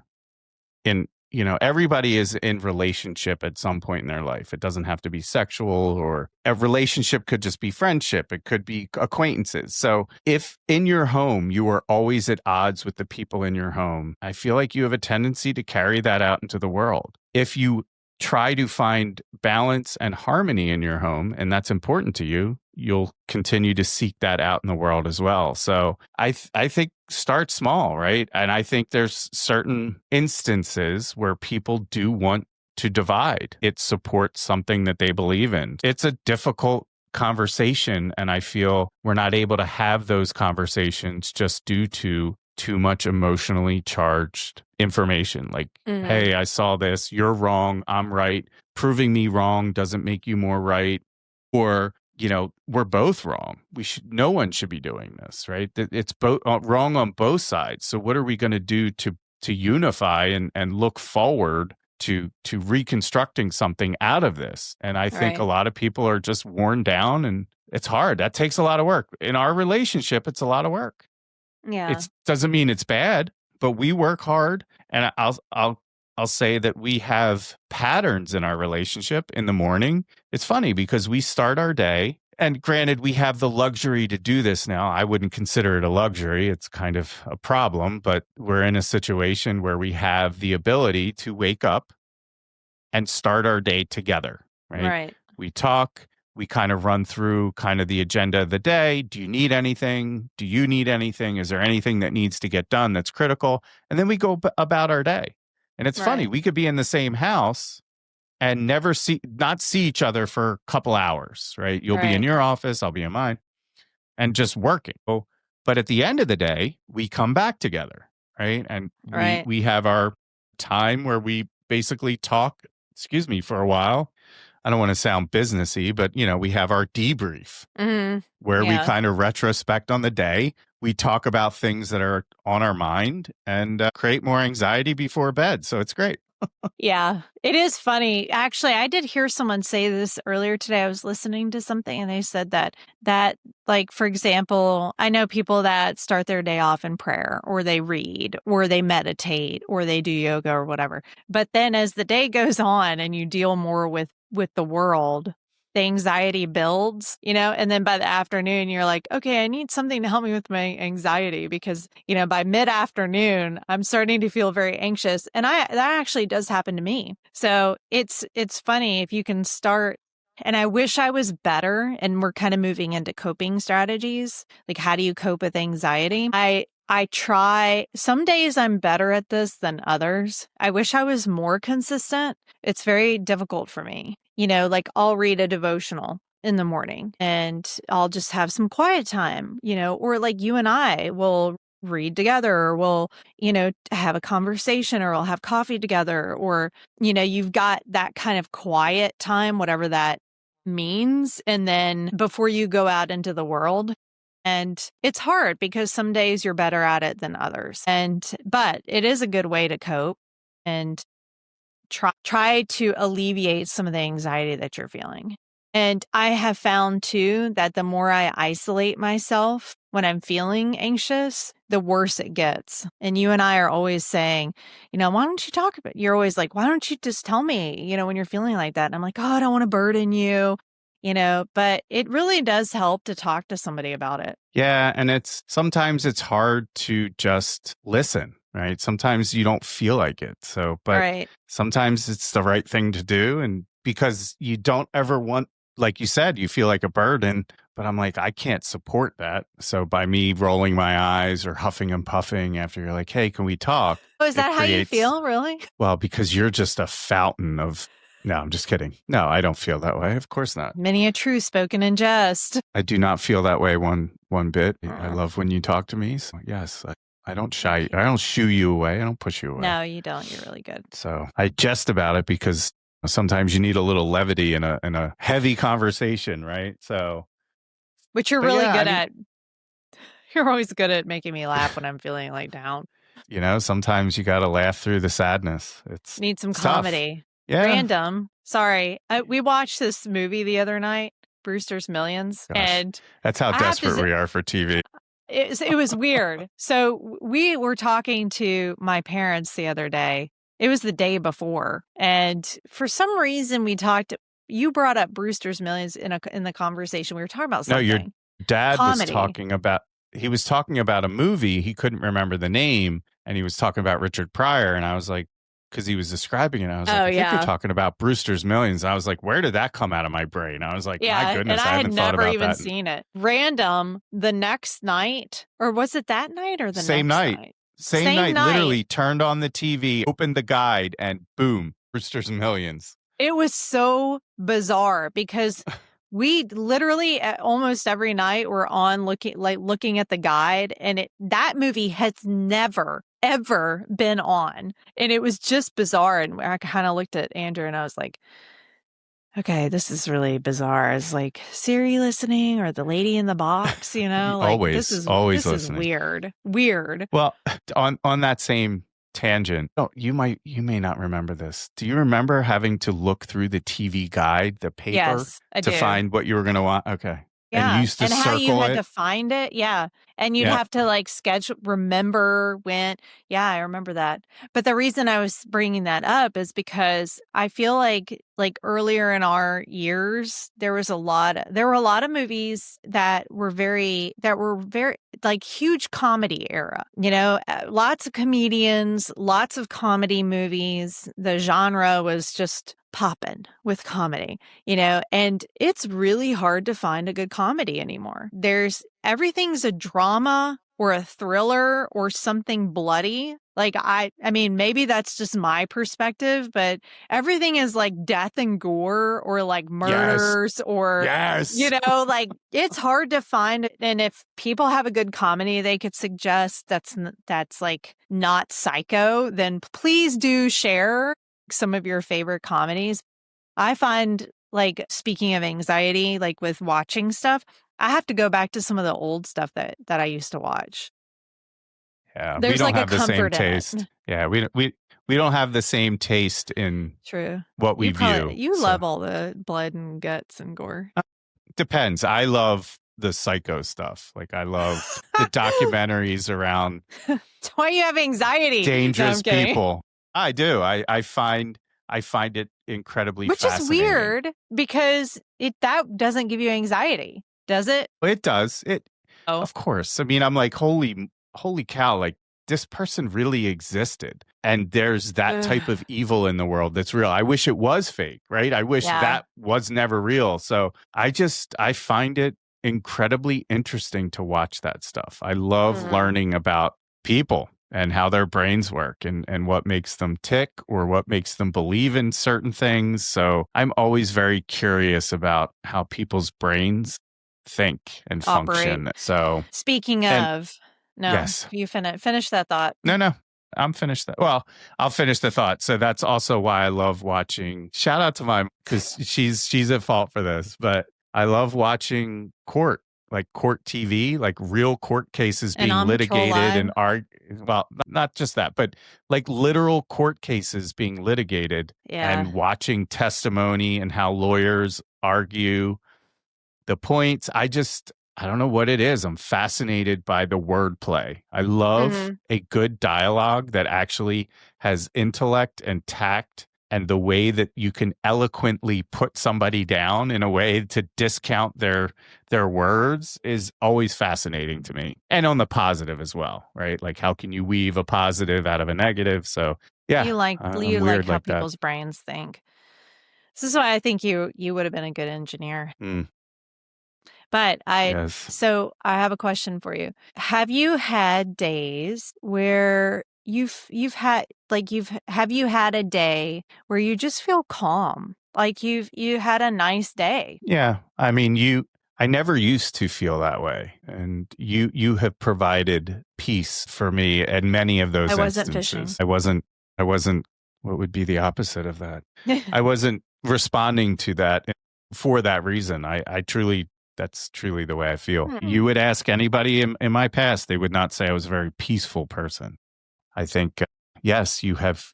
everybody is in relationship at some point in their life. It doesn't have to be sexual, or a relationship could just be friendship. It could be acquaintances. So if in your home, you are always at odds with the people in your home, I feel like you have a tendency to carry that out into the world. If you try to find balance and harmony in your home, and that's important to you, you'll continue to seek that out in the world as well. So I think start small, right? And I think there's certain instances where people do want to divide. It supports something that they believe in. It's a difficult conversation, and I feel we're not able to have those conversations just due to too much emotionally charged information. Like, hey, I saw this, you're wrong, I'm right. Proving me wrong doesn't make you more right. Or, we're both wrong. No one should be doing this, right? It's both wrong on both sides. So what are we going to do to unify and look forward to reconstructing something out of this? And I think a lot of people are just worn down, and it's hard. That takes a lot of work. In our relationship, it's a lot of work. Yeah. It doesn't mean it's bad, but we work hard. And I'll say that we have patterns in our relationship in the morning. It's funny because we start our day, and granted, we have the luxury to do this now. I wouldn't consider it a luxury. It's kind of a problem, but we're in a situation where we have the ability to wake up and start our day together, right? Right. We talk. We kind of run through kind of the agenda of the day. Do you need anything? Do you need anything? Is there anything that needs to get done that's critical? And then we go about our day. And it's funny, we could be in the same house and not see each other for a couple hours, right? You'll be in your office, I'll be in mine, and just working. But at the end of the day, we come back together, right? And we have our time where we basically talk, for a while. I don't want to sound businessy, but we have our debrief where we kind of retrospect on the day. We talk about things that are on our mind and create more anxiety before bed. So it's great. Yeah, it is funny. Actually, I did hear someone say this earlier today. I was listening to something and they said that like, for example, I know people that start their day off in prayer, or they read, or they meditate, or they do yoga or whatever. But then as the day goes on and you deal more with the world, the anxiety builds, and then by the afternoon, you're like, okay, I need something to help me with my anxiety because, by mid-afternoon, I'm starting to feel very anxious. And that actually does happen to me. So it's funny if you can start. And I wish I was better. And we're kind of moving into coping strategies. Like, how do you cope with anxiety? I try. Some days I'm better at this than others. I wish I was more consistent. It's very difficult for me. Like, I'll read a devotional in the morning and I'll just have some quiet time, or like you and I will read together, or we'll, have a conversation, or we'll have coffee together, or, you've got that kind of quiet time, whatever that means. And then before you go out into the world. And it's hard because some days you're better at it than others. But it is a good way to cope and try to alleviate some of the anxiety that you're feeling. And I have found too that the more I isolate myself when I'm feeling anxious, the worse it gets. And you and I are always saying, why don't you talk about it? You're always like, why don't you just tell me, when you're feeling like that? And I'm like, oh, I don't want to burden you. But it really does help to talk to somebody about it. Yeah. And sometimes it's hard to just listen, right? Sometimes you don't feel like it. But sometimes it's the right thing to do. And because you don't ever want, like you said, you feel like a burden, but I'm like, I can't support that. So by me rolling my eyes or huffing and puffing after you're like, hey, can we talk? Oh, is that how you feel, really? Well, because you're just a fountain of... No, I'm just kidding. No, I don't feel that way. Of course not. Many a truth spoken in jest. I do not feel that way one bit. I love when you talk to me. So yes, I don't I don't shoo you away. I don't push you away. No, you don't. You're really good. So I jest about it because sometimes you need a little levity in a heavy conversation, right? So, which you're really good at. You're always good at making me laugh when I'm feeling like down. Sometimes you got to laugh through the sadness. Need some comedy. Tough. Yeah. Random. Sorry. We watched this movie the other night, Brewster's Millions. Gosh, and that's how desperate we are for TV. It was weird. So we were talking to my parents the other day. It was the day before. And for some reason you brought up Brewster's Millions in the conversation. We were talking about something. No, your dad comedy. He was talking about a movie. He couldn't remember the name. And he was talking about Richard Pryor. And I was like, because he was describing it. And I was like, Oh, I think you're yeah. talking about Brewster's Millions. And I was like, where did that come out of my brain? I was like, my Yeah, goodness, and I I had haven't thought never about even that. seen it. Random, the next night, or was it that night or the Same next night. night? Same night, literally turned on the TV, opened the guide, and boom, Brewster's Millions. It was so bizarre because we literally almost every night were on looking at the guide, and that movie has never ever been on, and it was just bizarre. And I kind of looked at Andrew and I was like, okay, this is really bizarre. It's like Siri listening or the lady in the box, like always this listening. is weird. Well, on that same tangent, you may not remember this. Do you remember having to look through the TV guide, the paper, Yes, I to do. find what you were going to want? Okay. Yeah. And you used to circle how you had it? to find it. Yeah. And you'd have to remember when. Yeah, I remember that. But the reason I was bringing that up is because I feel like earlier in our years, there were a lot of movies that were very huge comedy era, lots of comedians, lots of comedy movies. The genre was just popping with comedy, and it's really hard to find a good comedy anymore. Everything's a drama or a thriller or something bloody. I mean, maybe that's just my perspective, but everything is like death and gore or like murders or, it's hard to find. And if people have a good comedy they could suggest that's like not Psycho, then please do share some of your favorite comedies. I find, speaking of anxiety, with watching stuff, I have to go back to some of the old stuff that I used to watch. Yeah, there's we don't a have the same comfort in it. taste. Yeah, we don't have the same taste in what we view. You love all the blood and guts and gore. Depends. I love the psycho stuff. I love the documentaries around That's why you have anxiety. dangerous people. I do. I find it incredibly fascinating. Which is weird because that doesn't give you anxiety, does it? It does. Of course. I mean, I'm like, holy cow, this person really existed. And there's that type of evil in the world that's real. I wish it was fake, right? I wish that was never real. So I find it incredibly interesting to watch that stuff. I love learning about people and how their brains work and what makes them tick or what makes them believe in certain things. So I'm always very curious about how people's brains think and function. So speaking of, yes, you finish that thought. No, I'm finished. Well, I'll finish the thought. So that's also why I love watching. Shout out to mom because she's at fault for this, but I love watching court TV, real court cases being litigated and well, not just that, but literal court cases being litigated and watching testimony and how lawyers argue the points. I don't know what it is. I'm fascinated by the wordplay. I love a good dialogue that actually has intellect and tact, and the way that you can eloquently put somebody down in a way to discount their words is always fascinating to me. And on the positive as well, right? How can you weave a positive out of a negative? So yeah, you like how people's brains think. This is why I think you would have been a good engineer. But so I have a question for you. Have you had days where have you had a day where you just feel calm? You had a nice day? Yeah. I mean, I never used to feel that way. And you have provided peace for me in many of those instances. I wasn't, what would be the opposite of that? I wasn't responding to that for that reason. That's truly the way I feel. You would ask anybody in my past, they would not say I was a very peaceful person. I think, yes, you have,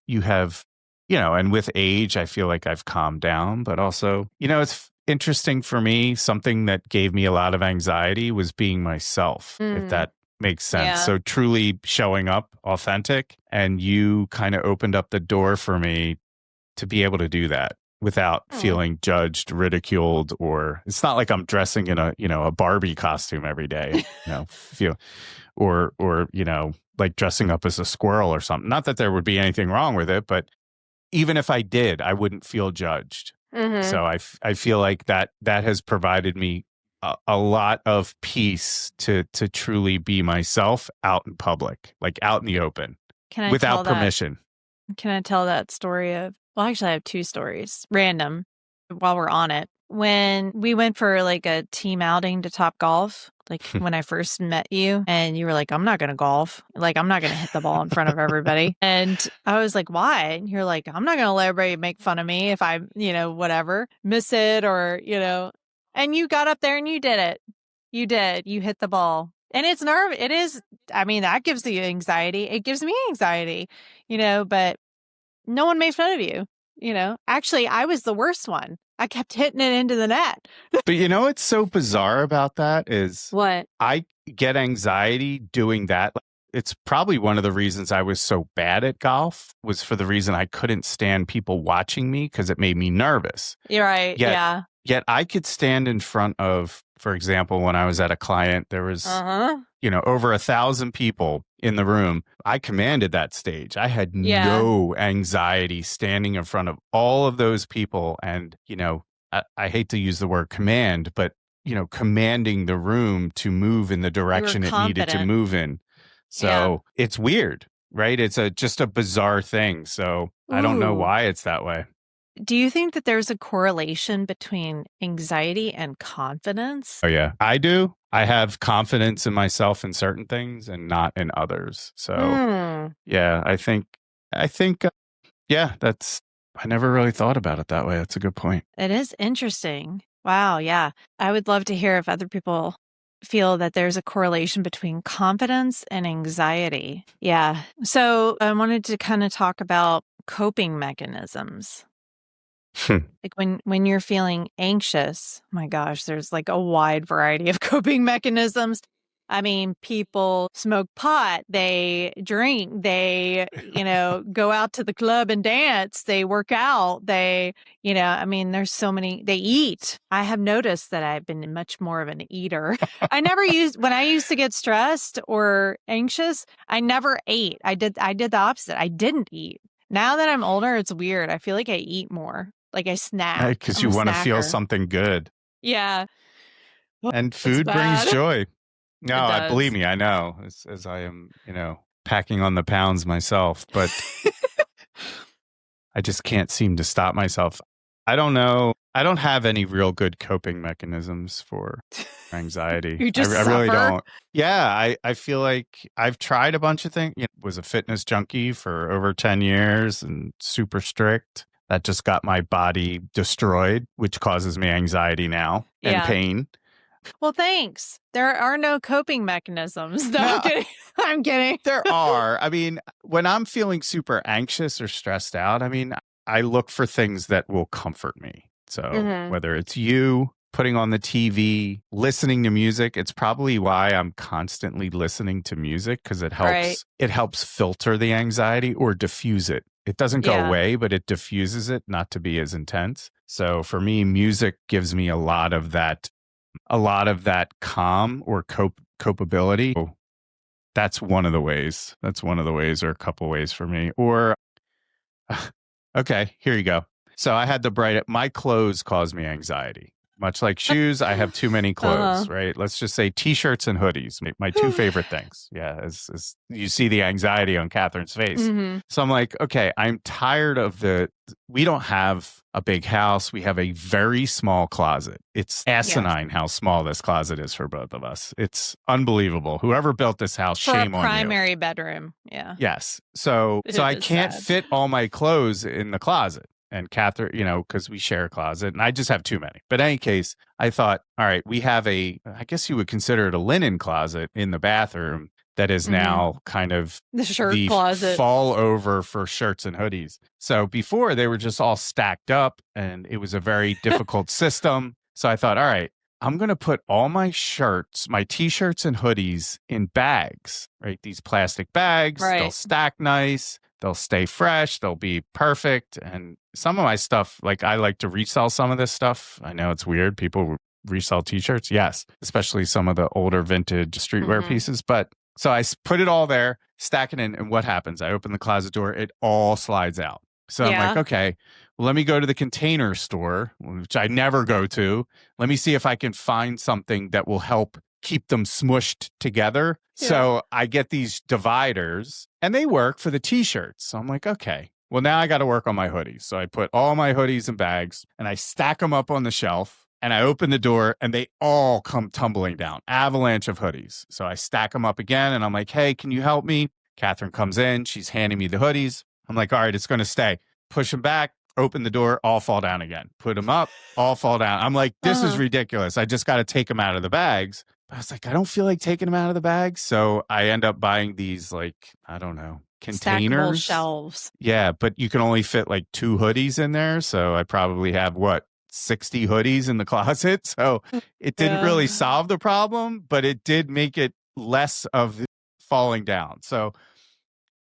and with age, I feel like I've calmed down, but also, it's interesting for me. Something that gave me a lot of anxiety was being myself, if that makes sense. Yeah. So truly showing up authentic, and you kind of opened up the door for me to be able to do that without feeling judged, ridiculed, or it's not like I'm dressing in a Barbie costume every day, or dressing up as a squirrel or something. Not that there would be anything wrong with it, but even if I did, I wouldn't feel judged. So I feel like that has provided me a lot of peace to truly be myself out in public, like out in the open, without permission. Can I tell that story of, well, actually I have 2 stories, random, while we're on it. When we went for like a team outing to Top Golf, like when I first met you and you were like, I'm not going to golf. Like, I'm not going to hit the ball in front of everybody. And I was like, why? And you're like, I'm not going to let everybody make fun of me if I, whatever, miss it or, and you got up there and you did it. You did. You hit the ball. And it's it is, I mean, that gives you anxiety. It gives me anxiety, but no one made fun of you. Actually, I was the worst one. I kept hitting it into the net. But what's so bizarre about that is what? I get anxiety doing that. It's probably one of the reasons I was so bad at golf was for the reason I couldn't stand people watching me because it made me nervous. You're right. Yet I could stand in front of, for example, when I was at a client, there was, over 1,000 people in the room. I commanded that stage. I had no anxiety standing in front of all of those people. And, I hate to use the word command, but, commanding the room to move in the direction it needed to move in. So it's weird, right? It's just a bizarre thing. So I don't know why it's that way. Do you think that there's a correlation between anxiety and confidence? Oh, yeah, I do. I have confidence in myself in certain things and not in others. So, yeah, I think, that's, I never really thought about it that way. That's a good point. It is interesting. Wow. Yeah. I would love to hear if other people feel that there's a correlation between confidence and anxiety. Yeah. So I wanted to kind of talk about coping mechanisms. Like when you're feeling anxious, my gosh, there's like a wide variety of coping mechanisms. I mean, people smoke pot, they drink, they, go out to the club and dance, they work out, they, there's so many, they eat. I have noticed that I've been much more of an eater. When I used to get stressed or anxious, I never ate. I did the opposite. I didn't eat. Now that I'm older, it's weird. I feel like I eat more. Like I snack. Because you want to feel something good. Yeah. And food brings joy. No, believe me, I know. As I am, packing on the pounds myself. But I just can't seem to stop myself. I don't know. I don't have any real good coping mechanisms for anxiety. You just I really don't. Yeah, I feel like I've tried a bunch of things. Was a fitness junkie for over 10 years and super strict. That just got my body destroyed, which causes me anxiety now and pain. Well, thanks. There are no coping mechanisms. No, I'm kidding. There are. I mean, when I'm feeling super anxious or stressed out, I look for things that will comfort me. So whether it's you putting on the TV, listening to music, it's probably why I'm constantly listening to music because it helps. Right. It helps filter the anxiety or diffuse it. It doesn't go away, but it diffuses it not to be as intense. So for me, music gives me a lot of that calm or copeability. So that's one of the ways. Or a couple ways for me. Or, okay, here you go. So I had my clothes cause me anxiety. Much like shoes, I have too many clothes, right? Let's just say t-shirts and hoodies, my 2 favorite things. Yeah, as you see the anxiety on Kathryn's face. So I'm like, okay, I'm tired of we don't have a big house. We have a very small closet. It's asinine how small this closet is for both of us. It's unbelievable. Whoever built this house, shame on you. Primary bedroom, yeah. Yes. So I can't fit all my clothes in the closet. And Kathryn, because we share a closet and I just have too many. But in any case, I thought, all right, we have I guess you would consider it a linen closet in the bathroom that is now kind of the shirt closet, fall over for shirts and hoodies. So before they were just all stacked up and it was a very difficult system. So I thought, all right, I'm going to put all my shirts, my t-shirts and hoodies in bags, right? These plastic bags, they'll stack nice. They'll stay fresh. They'll be perfect. And some of my stuff, like I like to resell some of this stuff. I know it's weird. People resell t-shirts. Yes. Especially some of the older vintage streetwear pieces. But so I put it all there, stack it in. And what happens? I open the closet door. It all slides out. So I'm like, okay, well, let me go to the Container Store, which I never go to. Let me see if I can find something that will help keep them smushed together. Yeah. So I get these dividers and they work for the t-shirts. So I'm like, okay, well, now I got to work on my hoodies. So I put all my hoodies in bags and I stack them up on the shelf and I open the door and they all come tumbling down, avalanche of hoodies. So I stack them up again and I'm like, hey, can you help me? Kathryn comes in. She's handing me the hoodies. I'm like, all right, it's going to stay. Push them back, open the door, all fall down again. Put them up, all fall down. I'm like, this is ridiculous. I just got to take them out of the bags. But I was like, I don't feel like taking them out of the bags. So I end up buying these, like, I don't know, containers. Stackable shelves. Yeah, but you can only fit like 2 hoodies in there. So I probably have 60 hoodies in the closet. So it didn't really solve the problem, but it did make it less of falling down. So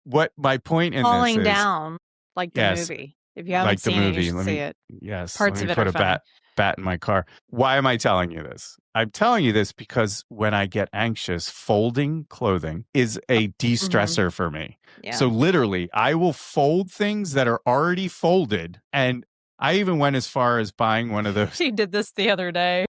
what my point in falling this is, down, like the movie. If you haven't seen it, you should see it. Yes. Parts of it put are a fun. bat in my car. Why am I telling you this? I'm telling you this because when I get anxious, folding clothing is a de-stressor for me. Yeah. So literally, I will fold things that are already folded. And I even went as far as buying one of those. She did this the other day.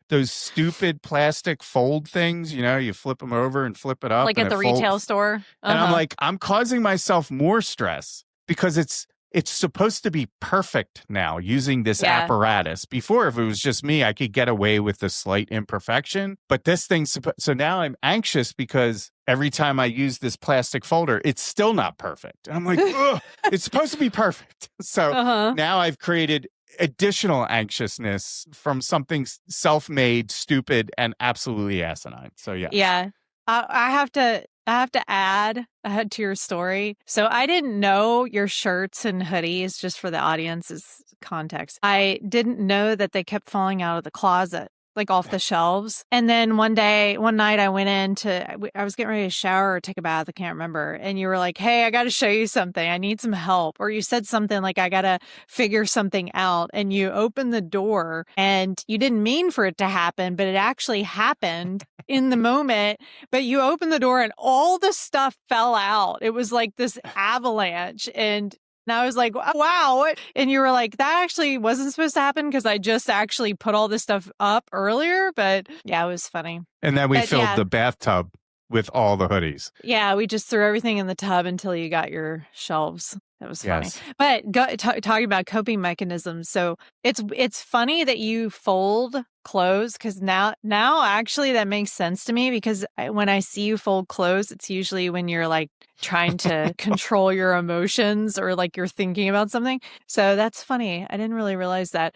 Those stupid plastic fold things, you flip them over and flip it up. Like at the retail store. And I'm like, I'm causing myself more stress because it's supposed to be perfect now using this apparatus. Before, if it was just me, I could get away with the slight imperfection. But this thing's so now I'm anxious because every time I use this plastic folder, it's still not perfect. And I'm like, ugh, it's supposed to be perfect. So now I've created additional anxiousness from something self-made, stupid, and absolutely asinine. So yeah. I have to add to your story. So I didn't know your shirts and hoodies, just for the audience's context. I didn't know that they kept falling out of the closet, like off the shelves. And then one night I went I was getting ready to shower or take a bath. I can't remember. And you were like, hey, I got to show you something. I need some help. Or you said something like, I got to figure something out. And you opened the door and you didn't mean for it to happen, but it actually happened in the moment. But you opened the door and all the stuff fell out. It was like this avalanche. And I was like, wow. What? And you were like, that actually wasn't supposed to happen because I just actually put all this stuff up earlier. But yeah, it was funny. And then we filled the bathtub with all the hoodies. Yeah, we just threw everything in the tub until you got your shelves. That was funny. But talking about coping mechanisms. So it's funny that you fold clothes because now actually that makes sense to me because when I see you fold clothes, it's usually when you're like trying to control your emotions or like you're thinking about something. So that's funny. I didn't really realize that.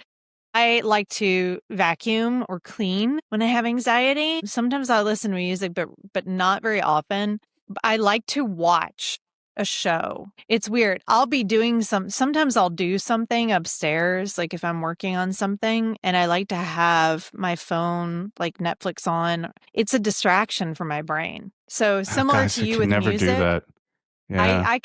I like to vacuum or clean when I have anxiety. Sometimes I listen to music, but not very often. I like to watch a show. It's weird. I'll be doing sometimes I'll do something upstairs, like if I'm working on something, and I like to have my phone, like Netflix on. It's a distraction for my brain. So similar to you with never music. Do that. Yeah. I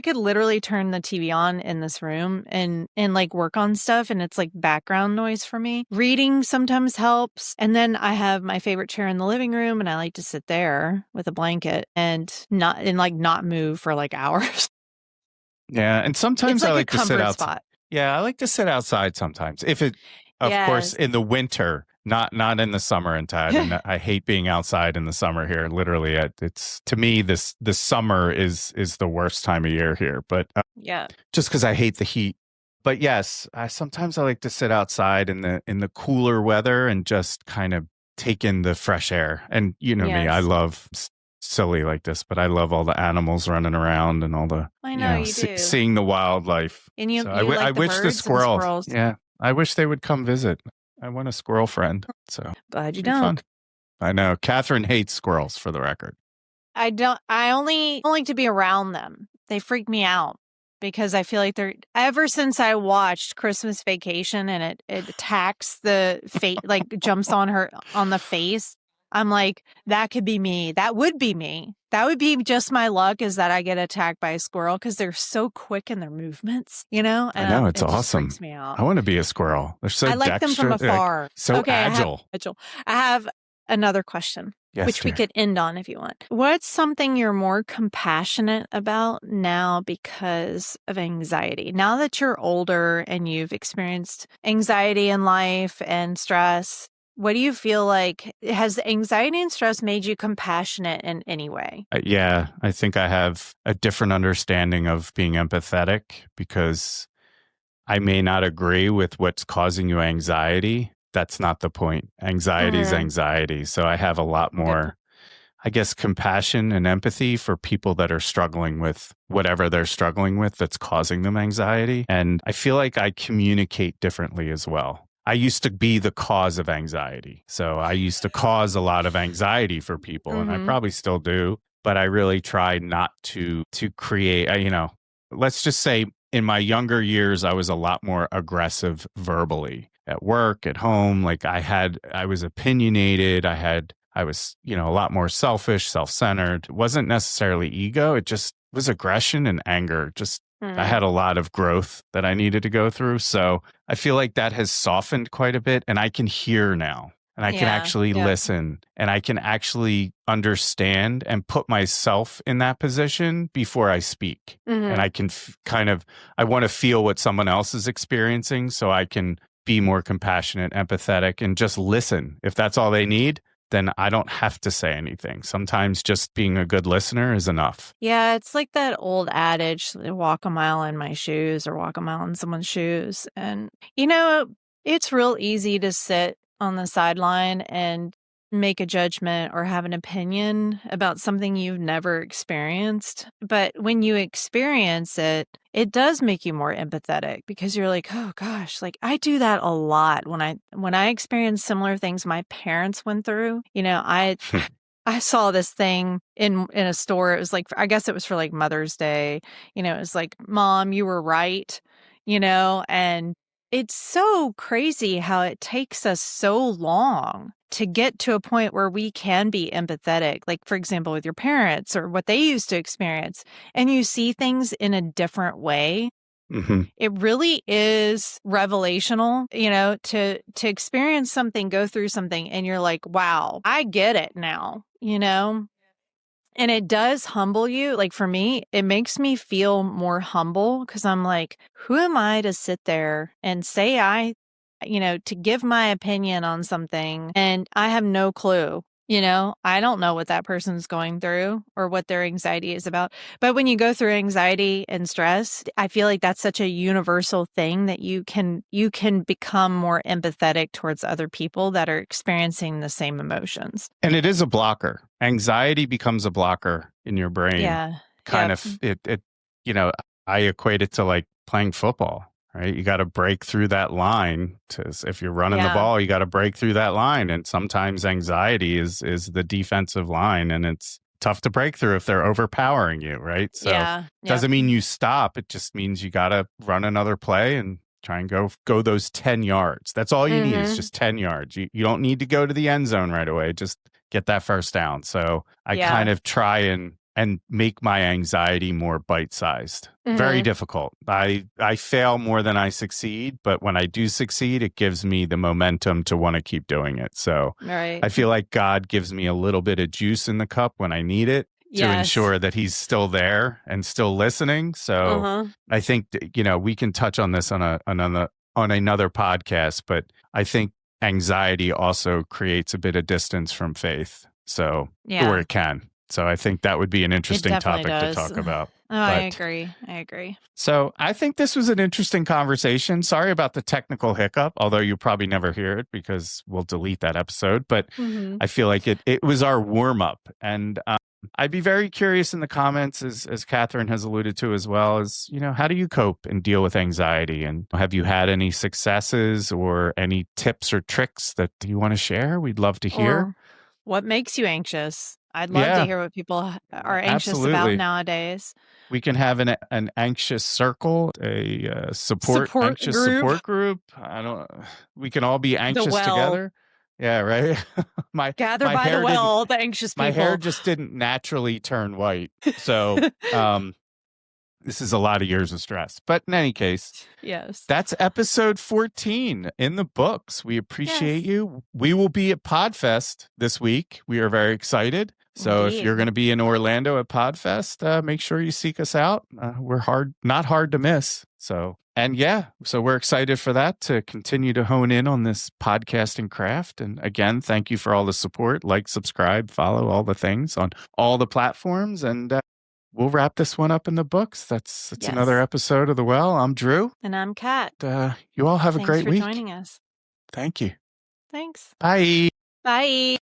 could literally turn the TV on in this room and like work on stuff and it's like background noise for me. Reading sometimes helps. And then I have my favorite chair in the living room and I like to sit there with a blanket and not move for like hours. Yeah, and sometimes like I like to sit outside. Spot. Yeah, I like to sit outside sometimes. If it of course in the winter, not in the summer and tide. And I hate being outside in the summer here. Literally, it's to me the summer is the worst time of year here. But just because I hate the heat. But yes, sometimes I like to sit outside in the cooler weather and just kind of take in the fresh air. And you know me, I love silly like this, but I love all the animals running around and all the seeing the wildlife. And you, so I wish the squirrels. Yeah, I wish they would come visit. I want a squirrel friend. So glad you don't. Fun. I know. Kathryn hates squirrels, for the record. I don't. I only like to be around them. They freak me out because I feel like they're. Ever since I watched Christmas Vacation and it attacks the face, like jumps on the face. I'm like, that could be me. That would be me. That would be just my luck is that I get attacked by a squirrel because they're so quick in their movements, you know? And I know, it's awesome. Freaks me out. I want to be a squirrel. They're so I like them from afar. So agile. I have another question. Yes, which we dear. could end on if you want. What's something you're more compassionate about now because of anxiety? Now that you're older and you've experienced anxiety in life and stress, what do you feel like? Has anxiety and stress made you compassionate in any way? Yeah, I think I have a different understanding of being empathetic because I may not agree with what's causing you anxiety. That's not the point. Anxiety is Mhm. anxiety. So I have a lot Good point. more, I guess, compassion and empathy for people that are struggling with whatever they're struggling with that's causing them anxiety. And I feel like I communicate differently as well. I used to be the cause of anxiety. So I used to cause a lot of anxiety for people, and I Mhm. probably still do, but I really try not to create, let's just say in my younger years, I was a lot more aggressive verbally at work, at home. Like I was opinionated. I was, a lot more selfish, self-centered. It wasn't necessarily ego. It just was aggression and anger. Just, I Mhm. had a lot of growth that I needed to go through. So I feel like that has softened quite a bit, and I can hear now. And I can Yeah. actually Yep. listen, and I can actually understand and put myself in that position before I speak. And Mhm. I can I want to feel what someone else is experiencing so I can be more compassionate, empathetic, and just listen. If that's all they need, then I don't have to say anything. Sometimes just being a good listener is enough. Yeah, it's like that old adage, walk a mile in my shoes or walk a mile in someone's shoes. And, it's real easy to sit on the sideline and make a judgment or have an opinion about something you've never experienced. But when you experience it, it does make you more empathetic because you're like, oh gosh, like I do that a lot when I experience similar things my parents went through. I saw this thing in a store. It was like, I guess it was for like Mother's Day. It was like, "Mom, you were right," and it's so crazy how it takes us so long to get to a point where we can be empathetic. Like, for example, with your parents or what they used to experience, and you see things in a different way. Hmm. It really is revelational, to experience something, go through something, and you're like, wow, I get it now. And it does humble you. Like for me, it makes me feel more humble because I'm like, who am I to sit there and say to give my opinion on something and I have no clue. I don't know what that person's going through or what their anxiety is about. But when you go through anxiety and stress, I feel like that's such a universal thing that you can become more empathetic towards other people that are experiencing the same emotions. And it is a blocker. Anxiety becomes a blocker in your brain. Yeah. Kind Yep. of you know, I equate it to like playing football, right? You got to break through that line if you're running the Yeah. ball, you got to break through that line. And sometimes anxiety is the defensive line, and it's tough to break through if they're overpowering you, right? So Yeah. Yep. doesn't mean you stop. It just means you got to run another play and try and go those 10 yards. That's all you need is Mhm. just 10 yards. You don't need to go to the end zone right away. Just get that first down. So I kind Yeah. of try and make my anxiety more bite-sized. Very Mhm. difficult. I fail more than I succeed, but when I do succeed, it gives me the momentum to want to keep doing it. So Right. I feel like God gives me a little bit of juice in the cup when I need it to Yes. ensure that he's still there and still listening. So Uh-huh. I think that, we can touch on this on another podcast, but I think anxiety also creates a bit of distance from faith. So, or Yeah. it can. So I think that would be an It interesting definitely topic to does. talk about. Oh, I But agree. I agree. so I think this was an interesting conversation. Sorry about the technical hiccup, although you probably never hear it because we'll delete that episode. But Mhm. I feel like it was our warm up, and I'd be very curious in the comments, as Kathryn has alluded to as well, as how do you cope and deal with anxiety, and have you had any successes or any tips or tricks that you want to share? We'd love to hear. Or what makes you anxious? I'd love to Yeah, hear what people are anxious about absolutely. nowadays. We can have an anxious circle, a Support anxious group. support group. I don't. We can all be The anxious well. together. Yeah, right. my Gather my by the hair didn't. well, the anxious My hair people. just didn't naturally turn white. So, this is a lot of years of stress. But in any case, yes, that's episode 14 in the books. We appreciate you. We will be at Podfest this week. We are very excited. So if you're going to be in Orlando at Podfest, make sure you seek us out. We're not hard to miss. So we're excited for that, to continue to hone in on this podcasting craft. And again, thank you for all the support. Like, subscribe, follow, all the things on all the platforms. And we'll wrap this one up in the books. That's another episode of The Well. I'm Drew. And I'm Kat. You all have a great week. Thanks for joining us. Thank you. Thanks. Bye. Bye.